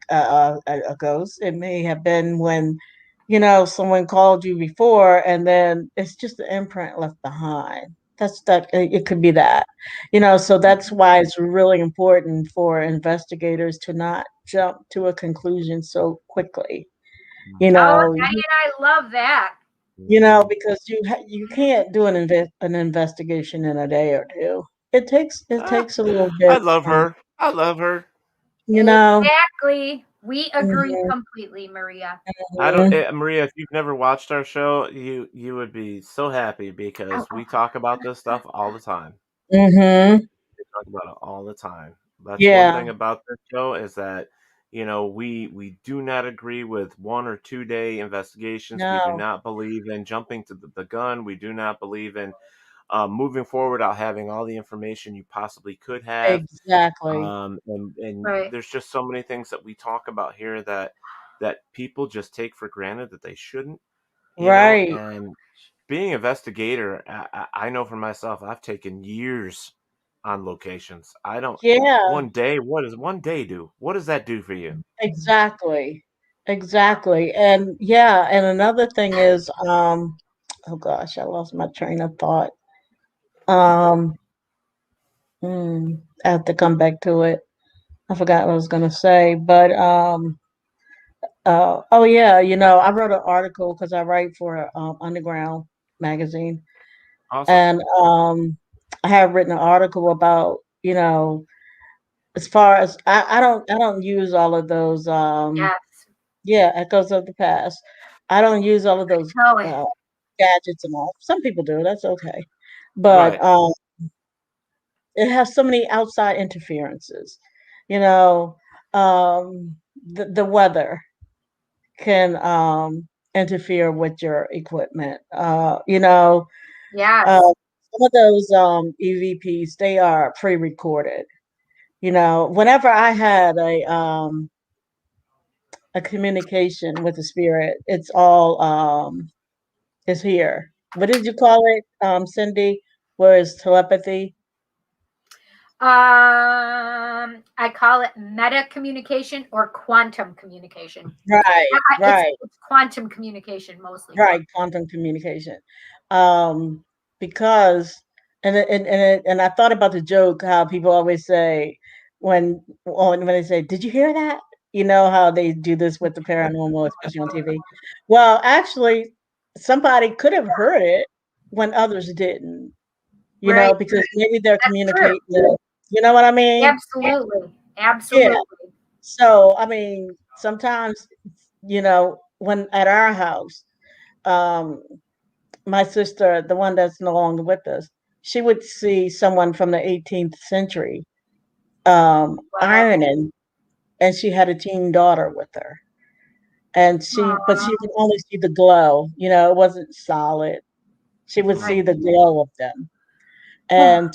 ghost. It may have been when, someone called you before, and then it's just the imprint left behind. It could be that, so that's why it's really important for investigators to not jump to a conclusion so quickly. You Oh, know, Diane, I love that. Mhm. because you can't do an investigation in a day or two. It takes a little I bit, love her. I love her. you know. Exactly. We agree Mhm, completely, Maria. I don't, mhm, Maria. If you've never watched our show, you would be so happy Oh, because oh. we talk about this stuff all the time. mhm. We talk about it all the time. That's one Yeah, thing about this show is that we do not agree with 1 or 2 day investigations. We do no, not believe in jumping to the gun. We do not believe in moving forward without having all the information you possibly could have. exactly. And Right. there's just so many things that we talk about here that people just take for granted that they shouldn't, Right. and being an investigator, I know for myself, I've taken years on locations. I don't, Yeah, one day, what does one day do? What does that do for you? exactly. Exactly. And yeah, and another thing is, oh gosh, I lost my train of thought. Um, I have to come back to it. I forgot what I was gonna say, but oh yeah, I wrote an article because I write for Underground magazine, Awesome. and I have written an article about, as far as I don't use all of those Yes. yeah, echoes of the past. I don't use all of those Know it. uh gadgets and all. Some people do, that's okay. But Right. it has so many outside interferences. You know, the weather can interfere with your equipment. Yes. Some of those EVPs, they are pre-recorded. Whenever I had a communication with the spirit, it's all is here. What did you call it, Cindy? Where is telepathy? I call it meta communication or quantum communication. Right, It's right, quantum communication mostly. right. Quantum communication. Um, because and I thought about the joke how people always say when they say, "Did you hear that?" You know how they do this with the paranormal, especially on TV. Well, actually, somebody could have heard it when others didn't. Right. Because maybe they're That's true. communicating. You know what I mean? Absolutely. Yeah. Absolutely. So, I mean, sometimes, when at our house, um, my sister, the one that's no longer with us, she would see someone from the 18th century Wow. ironing, and she had a teen daughter with her. And but Aw. she could only see the glow, it wasn't solid. She would Right. see the glow of them. And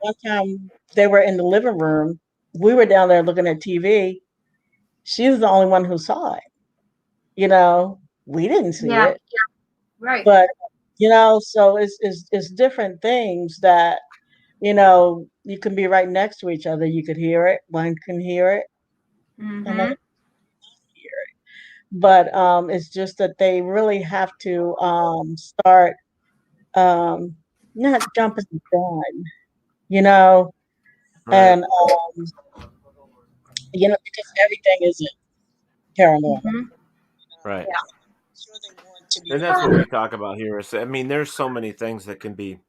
one time they were in the living room, we were down there looking at TV. She was the only one who saw it. We didn't see Yeah. it, Right. but so it's different things that you can be right next to each other. You could hear it. One can hear it, and Mm-hmm. then hear it. But it's just that they really have to start um, not jumping the gun, you know, Right. and because everything isn't paranormal. Mm-hmm. Right. Yeah. Sure, they want to be And that's what we talk about here. Is, I mean, there's so many things that can be,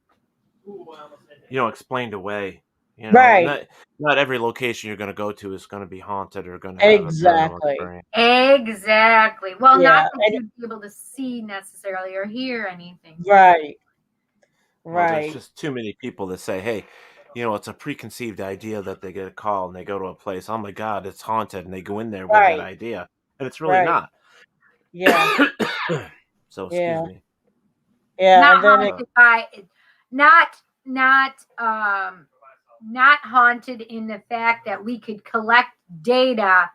explained away. right. Not every location you're going to go to is going to be haunted or going to have a paranormal Exactly. experience. Exactly. Well, not Yeah. that you'd be able to see necessarily or hear anything. Right. Well, there's Right. just too many people that say, "Hey, it's a preconceived idea that they get a call and they go to a place. Oh my God, it's haunted," and they go in there with that Right. idea, and it's really Right. not. Yeah. So excuse Yeah. me. Yeah. Not And then haunted by, not haunted in the fact that we could collect data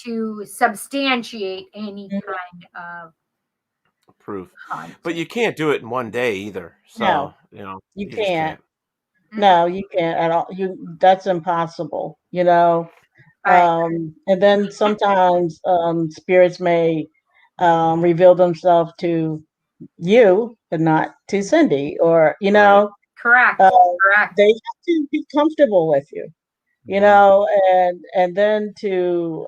to substantiate any kind of Proof. haunting. But you can't do it in one day either. So, no, you know, you you just can't. can't. No, you can't at all. That's impossible, you know. Right. And then sometimes spirits may reveal themselves to you, but not to Cindy, or you Right. know, Correct. Correct. they have to be comfortable with you, you Mhm. know, and then to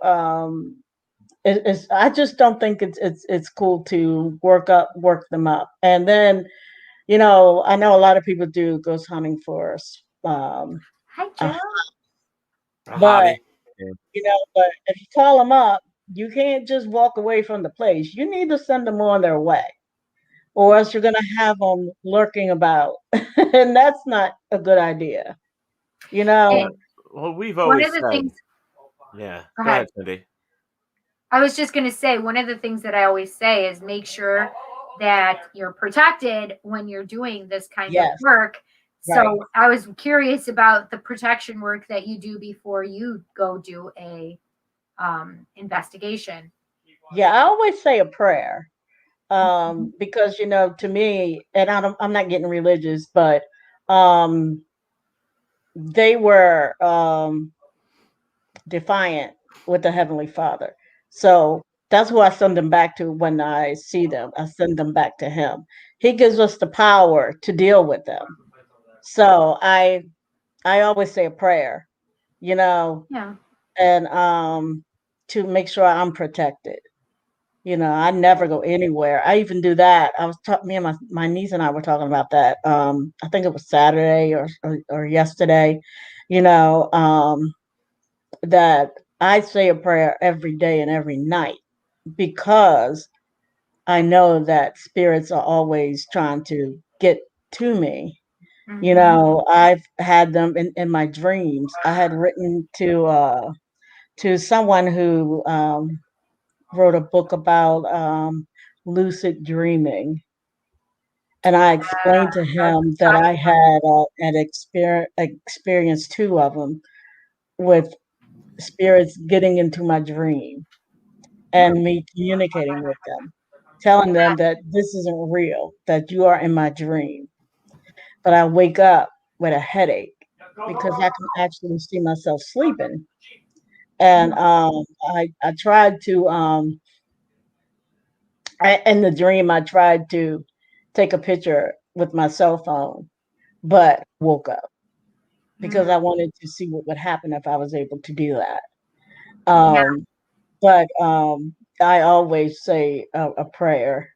I just don't think it's cool to work them up, and then you know I know a lot of people do ghost hunting for Hi, a Joe. A but hobby. Yeah. you know, but if you call them up, you can't just walk away from the place. You need to send them on their way, or else you're going to have them lurking about, and that's not a good idea. You know. Well, we've One always of the said. things. Yeah. Go Go ahead. ahead, Cindy. I was just going to say, one of the things that I always say is make sure that you're protected when you're doing this kind of Yes. work. Right. So I was curious about the protection work that you do before you go do a investigation. Yeah, I always say a prayer because you know, to me, and I'm not getting religious, but um, they were defiant with the Heavenly Father. So that's who I send them back to when I see them. I send them back to Him. He gives us the power to deal with them. So I always say a prayer, you know, Yeah. and to make sure I'm protected. You know, I never go anywhere. I even do that. I was me and my niece and I were talking about that. I think it was Saturday or yesterday. You know, that I say a prayer every day and every night because I know that spirits are always trying to get to me. You know, I've had them in my dreams. I had written to someone who wrote a book about lucid dreaming. And I explained to him that I had experienced two of them with spirits getting into my dream and me communicating with them, telling them that this isn't real, that you are in my dream. But I wake up with a headache because I can actually see myself sleeping. And I tried to, in the dream, I tried to take a picture with my cell phone, but woke up because I wanted to see what would happen if I was able to do that. Yeah. But I always say a prayer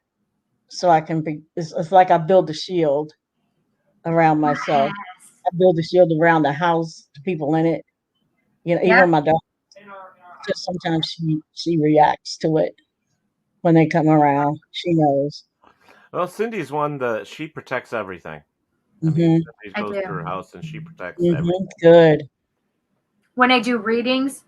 so I can be. It's like I build a shield around myself. I build a shield around the house, the people in it. You know, Yep. even my dog. Just sometimes she reacts to it when they come around. She knows. Well, Cindy's one that she protects everything. I mean, Mhm. Cindy I goes to do. her house and she protects everything. Mhm. Good. When I do readings,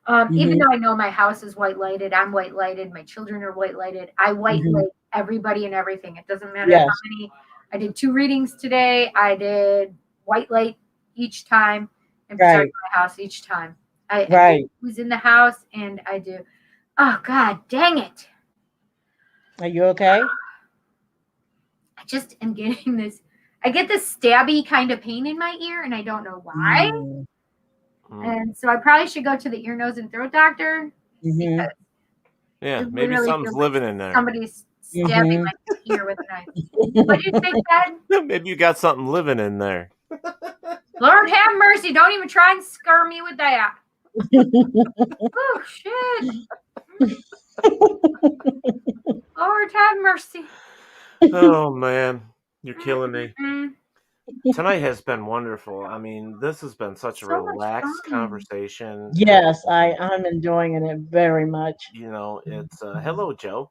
even Mhm. though I know my house is white lighted, I'm white lighted, my children are white lighted, I white Mhm. light everybody and everything. It doesn't matter how Yes. many. I did 2 readings today. I did white light each time and protect Right. my house each time. I do Right. who's in the house and I do. Oh God, dang it! Are you okay? I just am getting this. I get this stabby kind of pain in my ear, and I don't know why. Mm. And so I probably should go to the ear, nose, and throat doctor Mhm. because Yeah, it maybe literally something's feels like living in there. somebody's stabbing Mhm. my ear with a knife. What did you say, Ted? Maybe you got something living in there. Lord have mercy! Don't even try and scare me with that. Oh shit! Lord have mercy. Oh man, you're killing me. Mm-mm. Tonight has been wonderful. I mean, this has been such a So much relaxed fun. conversation. Yes, I'm enjoying it very much. You know, it's hello, Joe.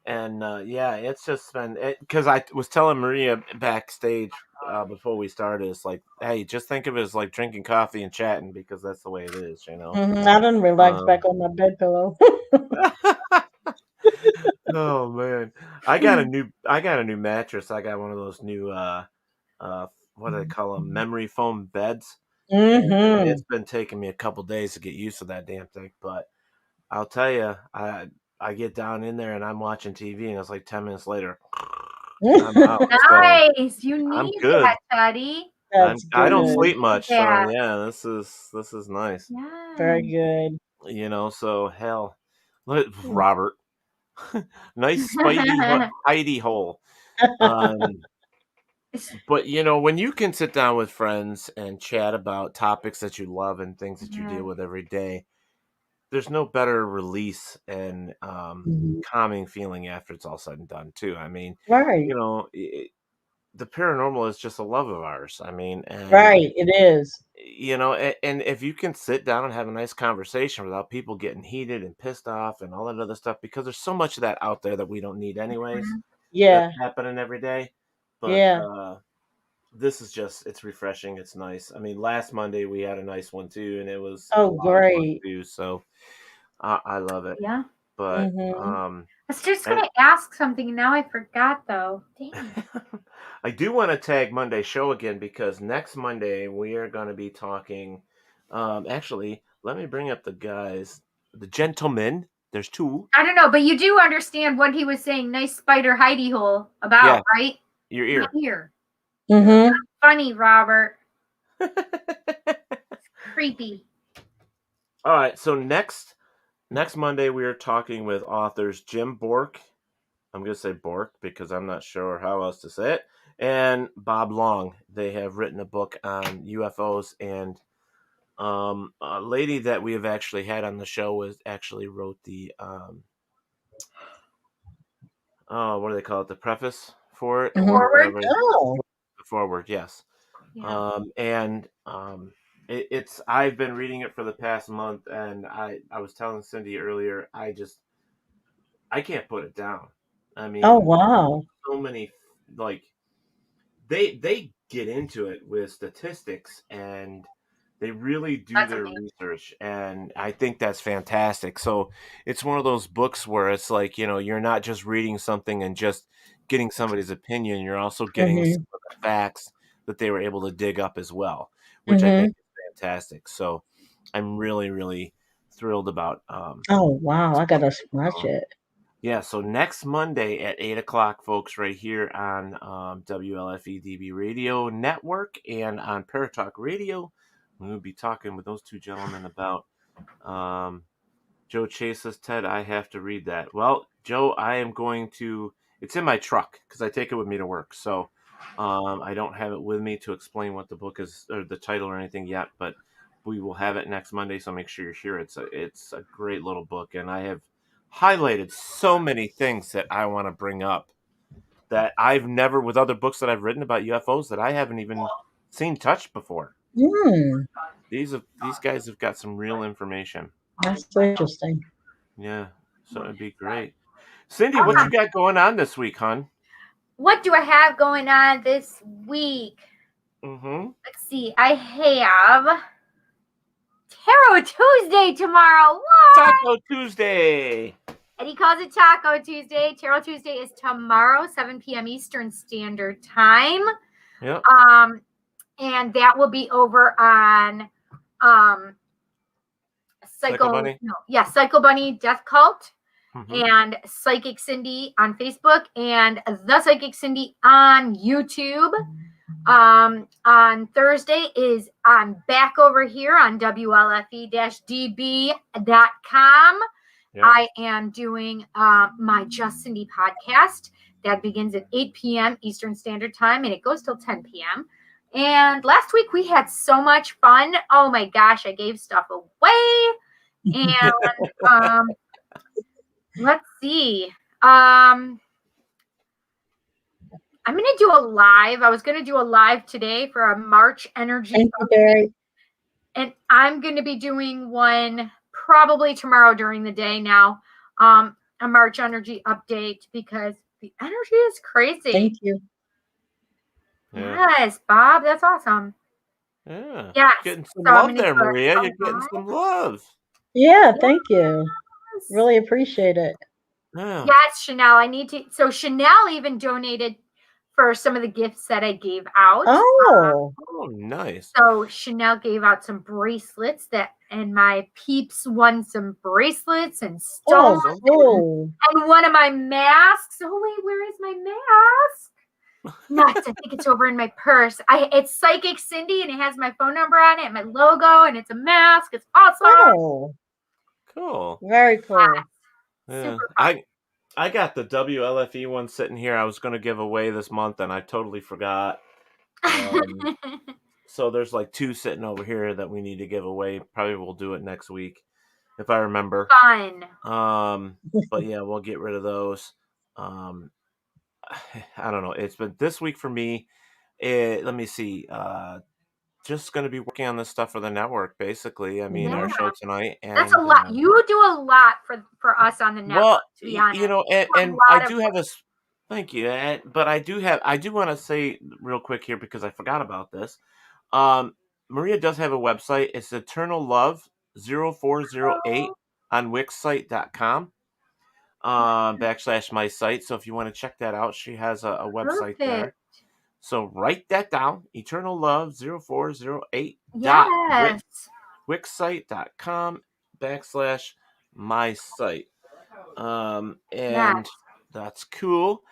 And yeah, it's just been because I was telling Maria backstage before we started, it's like, hey, just think of it as like drinking coffee and chatting because that's the way it is, you know. I done relaxed back on my bed pillow. Oh man, I got a new mattress. I got one of those new what do they call them, memory foam beds. And Mm-hmm. it's been taking me a couple days to get used to that damn thing, but I'll tell you, I get down in there and I'm watching TV, and it's like 10 minutes later, I'm out. So Nice. You I'm need good. that, Teddy. That's I don't good. sleep much, so Yeah. yeah, this is nice. Very Yeah. good. You know, so hell, Robert, nice spidey hidey hole. But you know, when you can sit down with friends and chat about topics that you love and things that you deal with every day, there's no better release and Mhm. calming feeling after it's all said and done, too. I mean, Right. you know, the paranormal is just a love of ours. I mean, and Right. It is. you know, and if you can sit down and have a nice conversation without people getting heated and pissed off and all that other stuff, because there's so much of that out there that we don't need anyways. That's Yeah. happening every day. But Yeah. this is just, it's refreshing. It's nice. I mean, last Monday we had a nice one too, and it was a Oh, lot of fun great. too. So I love it. Yeah. But Mm-hmm. I was just going to ask something, and now I forgot, though. Dang. I do want to tag Monday show again, because next Monday we are going to be talking. Actually, let me bring up the guys, the gentlemen. There's two. I don't know, but you do understand what he was saying. Nice spider hidey hole about, Yeah. right? Your ear. My ear. Mm-hmm. Funny, Robert. Creepy. All right. So next Monday we are talking with authors Jim Bork. I'm going to say Bork because I'm not sure how else to say it. And Bob Long. They have written a book on UFOs, and a lady that we have actually had on the show wrote the what do they call it? The preface for it, or Forward. whatever. Oh. The forward, yes. Yeah. It's I've been reading it for the past month, and I was telling Cindy earlier, I can't put it down. I mean, Oh, wow. so many, like, they get into it with statistics, and they really do their research, and I think that's fantastic. So it's one of those books where it's like, you know, you're not just reading something and just getting somebody's opinion, you're also getting some of the facts that they were able to dig up as well, which I think is fantastic. So I'm really, really thrilled about Oh, wow. I gotta watch it. yeah, so next Monday at 8 o'clock, folks, right here on WLFE DB Radio Network and on Paratalk Radio, we'll be talking with those two gentlemen about Joe Chase says, Ted, I have to read that. Well, Joe, I am going to, it's in my truck because I take it with me to work. So I don't have it with me to explain what the book is or the title or anything yet, but we will have it next Monday. So make sure you're here. It's a great little book, and I have highlighted so many things that I want to bring up that I've never, with other books that I've written about UFOs, that I haven't even seen touched before. These guys have got some real information. That's so interesting. Yeah, so it'd be great. Cindy, what you got going on this week, hon? What do I have going on this week? Let's see. I have Tarot Tuesday tomorrow. What? Taco Tuesday. Eddie calls it Taco Tuesday. Tarot Tuesday is tomorrow, 7 p.m. Eastern Standard Time. Yep. And that will be over on Psycho Bunny Death Cult and Psychic Cindy on Facebook and The Psychic Cindy on YouTube. On Thursday is I'm back over here on WLFE-DB.com. Yep. I am doing my Just Cindy podcast that begins at 8 p.m. Eastern Standard Time, and it goes till 10 p.m. And last week we had so much fun. Oh my gosh, I gave stuff away. And let's see. I'm going to do a live. I was going to do a live today for a March energy. Thank you, Barry. And I'm going to be doing one probably tomorrow during the day now. A March energy update because the energy is crazy. Thank you. Yeah. Yes, Bob, that's awesome. Yeah. Yes. Getting some love there, Maria. You're getting some love. Yeah, thank you. Really appreciate it. Yeah. Yes, Chanel. I need to. So Chanel even donated for some of the gifts that I gave out. Oh, nice. So Chanel gave out some bracelets and my peeps won some bracelets and stones. oh, cool. And one of my masks. Oh wait, where is my mask? Nuts. I think it's over in my purse. It's Psychic Cindy and it has my phone number on it and my logo and it's a mask. It's awesome. Oh, cool. Very cool. Yeah. I got the WLFE one sitting here. I was going to give away this month, and I totally forgot. So there's like 2 sitting over here that we need to give away. Probably we'll do it next week if I remember. Fun. But yeah, we'll get rid of those. I don't know. It's been this week for me. Let me see. Just going to be working on this stuff for the network, basically. I mean, our show tonight. And, that's a lot. You do a lot for us on the network. Well, to be honest. you know, and I do have a. Thank you, but I do want to say real quick here because I forgot about this. Maria does have a website. It's Eternal Love 0408 on Wixsite.com. / my site. So if you want to check that out, she has a website there. So write that down. Eternal Love 0408 Wixsite.com / my site. And that's cool.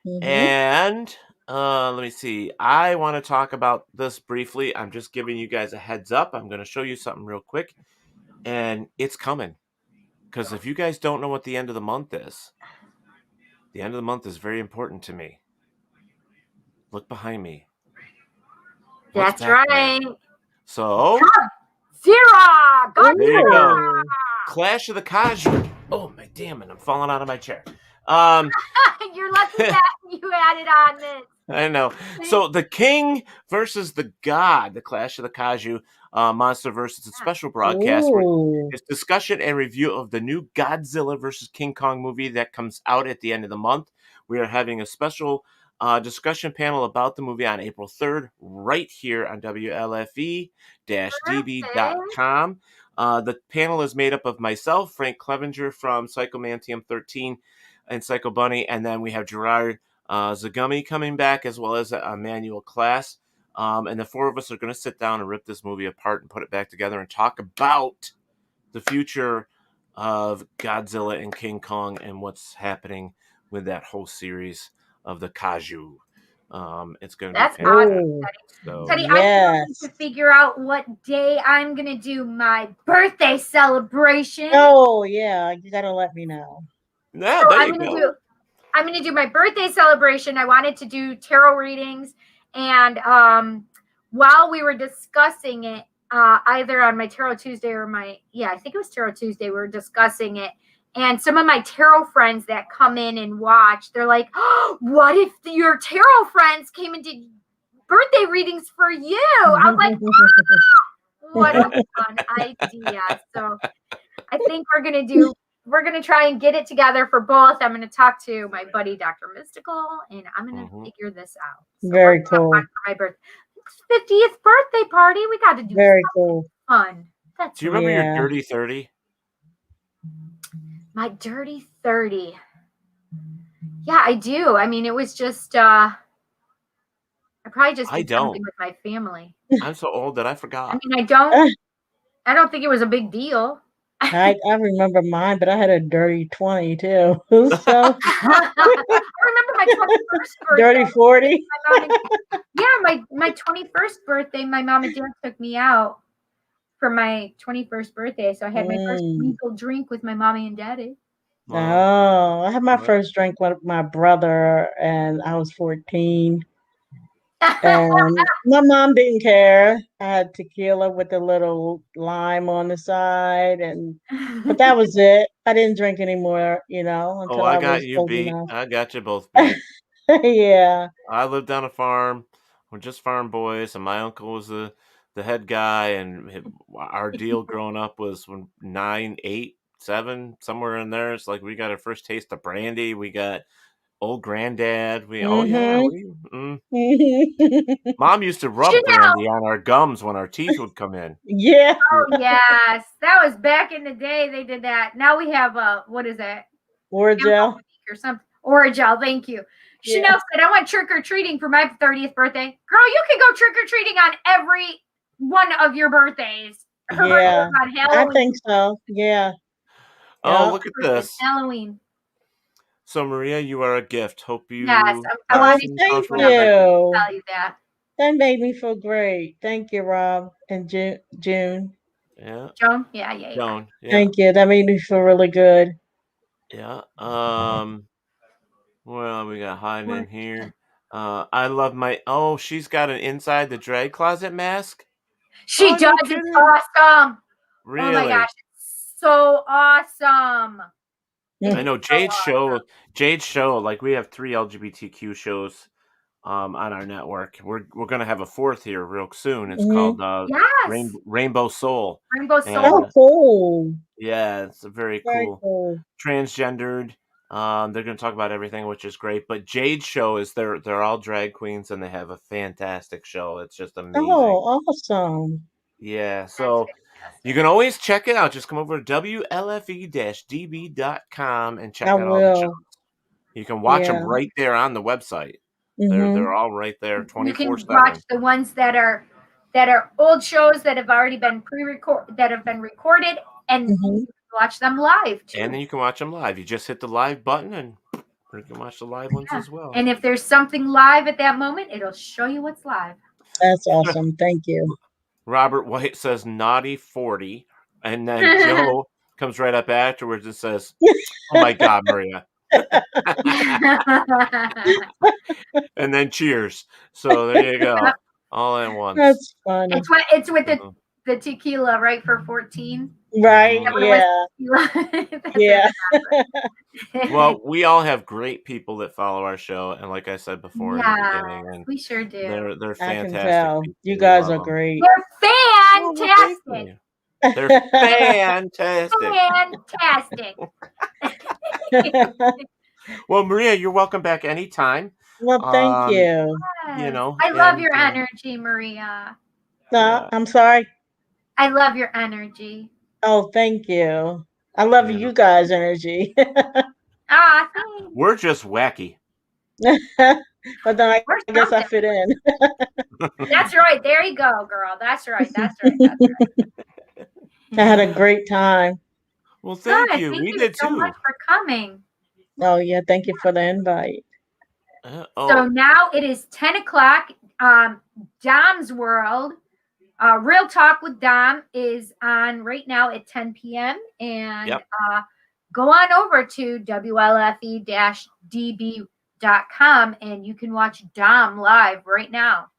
Mm-hmm. And let me see. I want to talk about this briefly. I'm just giving you guys a heads up. I'm going to show you something real quick. And it's coming. Because if you guys don't know what the end of the month is very important to me. Look behind me. That's right. There? So, Zira! There you go. Clash of the Kaju. Oh, my damn it. I'm falling out of my chair. You're lucky that you added on this. I know. So, the King versus the God, the Clash of the Kaju, Monster versus a special broadcast. It's discussion and review of the new Godzilla versus King Kong movie that comes out at the end of the month. We are having a special discussion panel about the movie on April 3rd, right here on WLFE-DB.com. The panel is made up of myself, Frank Clevenger from Psychomantium 13 and Psycho Bunny, and then we have Gerard Zagummi coming back, as well as Emmanuel Class. And the 4 of us are going to sit down and rip this movie apart and put it back together and talk about the future of Godzilla and King Kong and what's happening with that whole series of the Kaju. It's going to be awesome, Teddy. I need to figure out what day I'm going to do my birthday celebration. Oh, yeah. You got to let me know. Yeah, so I'm going to do my birthday celebration. I wanted to do tarot readings. And while we were discussing it, either on my Tarot Tuesday or I think it was Tarot Tuesday, we were discussing it. And some of my tarot friends that come in and watch, they're like, oh, what if your tarot friends came and did birthday readings for you? I was like, oh, what a fun idea. So I think we're going to try and get it together for both. I'm going to talk to my buddy, Dr. Mystical, and I'm going to figure this out. So very cool. For my 50th birthday party, we got to do very something fun. Do you remember your Dirty 30? My Dirty 30. Yeah, I do. I mean, it was just, I probably just did something with my family. I'm so old that I forgot. I mean, I don't think it was a big deal. I remember mine, but I had a dirty 20 too. So I remember my 21st birthday. Dirty 40. My 21st birthday, my mom and dad took me out for my 21st birthday. So I had my first legal drink with my mommy and daddy. Oh, I had my first drink with my brother and I was 14. And my mom didn't care. I had tequila with a little lime on the side, but that was it. I didn't drink anymore, until I got you beat. I got you both beat. Yeah. I lived on a farm. We're just farm boys, and my uncle was the head guy, and our deal growing up was when 9, 8, 7, somewhere in there. It's like we got our first taste of brandy. We got old granddad. Mom used to rub brandy on our gums when our teeth would come in. Yeah. Oh yes, that was back in the day. They did that. Now we have what is it? Oragel. Or something. Oragel, thank you. Yeah. Chanel said, I went trick-or-treating for my 30th birthday. Girl, you can go trick-or-treating on every one of your birthdays. Her birthday Yeah, was on Halloween. I think so. Yeah. Oh, look at this. Halloween. So, Maria, you are a gift. Hope you. Yes, I wanted to Thank social you. tell you that. That made me feel great. Thank you, Rob and June. Yeah. Joan? Yeah. Joan. Yeah. Thank you. That made me feel really good. Yeah. Well, we got hiding in here. I love my. Oh, she's got an inside the drag closet mask. She does. It's awesome. Really? Oh my gosh, it's so awesome. I know Jade's show. Like we have 3 LGBTQ shows on our network. We're gonna have a 4th here real soon. It's called Rainbow Soul. Rainbow Soul. Oh, cool. Yeah, it's very cool. Transgendered. They're gonna talk about everything, which is great. But Jade's show is they're all drag queens and they have a fantastic show. It's just amazing. Oh, awesome. Yeah, so you can always check it out. Just come over to WLFE-DB.com and check out all the shows. You can watch them right there on the website. They're all right there 24/7. You can watch the ones that are old shows that have already been recorded, and you can watch them live too. And then you can watch them live. You just hit the live button and you can watch the live ones as well. And if there's something live at that moment, it'll show you what's live. That's awesome. Thank you. Robert White says naughty 40, and then Joe comes right up afterwards and says, "Oh my God, Maria." And then cheers. So there you go. All at once. That's funny. It's with the tequila, right, for 14? Right, yeah. Well, we all have great people that follow our show, and like I said before in the beginning, and we sure do. They're fantastic. I can tell. People. You guys are great. You're fantastic. They're fantastic. Fantastic. Well, Maria, you're welcome back anytime. Well, thank you. You know, I love your energy, Maria. I'm sorry. I love your energy. Oh, thank you. I love you guys' energy. Thanks. We're just wacky. But then I guess I fit in. That's right. There you go, girl. That's right. I had a great time. Well, thank you. We did so too. much for coming. Oh, yeah. Thank you for the invite. So now it is 10 o'clock. Dom's World. Real Talk with Dom is on right now at 10 p.m. And go on over to WLFE-DB.com and you can watch Dom live right now.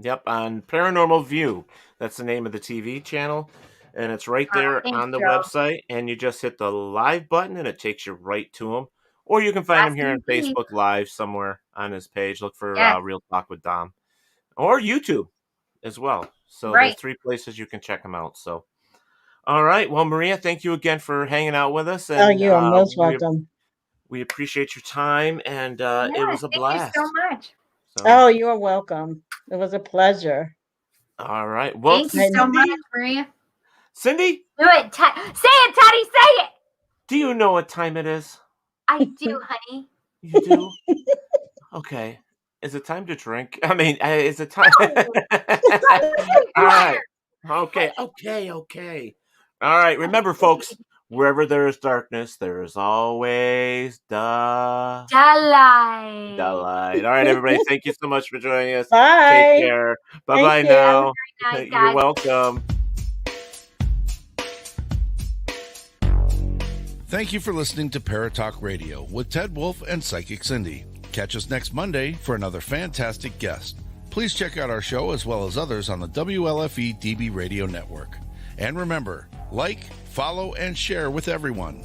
Yep, on Paranormal View. That's the name of the TV channel. And it's right there on the website. And you just hit the live button and it takes you right to him. Or you can find him here on Facebook Live somewhere on his page. Look for Real Talk with Dom. Or YouTube as well. So there's 3 places you can check him out. So, all right. Well, Maria, thank you again for hanging out with us. And, you are most welcome. We appreciate your time. And it was a blast. Thank you so much. Oh, you are welcome. It was a pleasure. All right. Well, thank you so much, Maria. Cindy? Do it. Say it, Teddy. Say it. Do you know what time it is? I do, honey. You do? Okay. Is it time to drink? I mean, is it time? All right. Okay. All right. Remember, folks, wherever there is darkness, there is always the light. The light. All right, everybody. Thank you so much for joining us. Bye. Take care. Bye-bye now. Night, You're welcome. Thank you for listening to Paratalk Radio with Ted Wolf and Psychic Cindy. Catch us next Monday for another fantastic guest. Please check out our show as well as others on the WLFE DB Radio Network. And remember, like, follow, and share with everyone.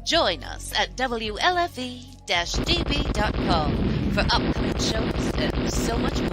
Join us at WLFE-DB.com for upcoming shows and so much more.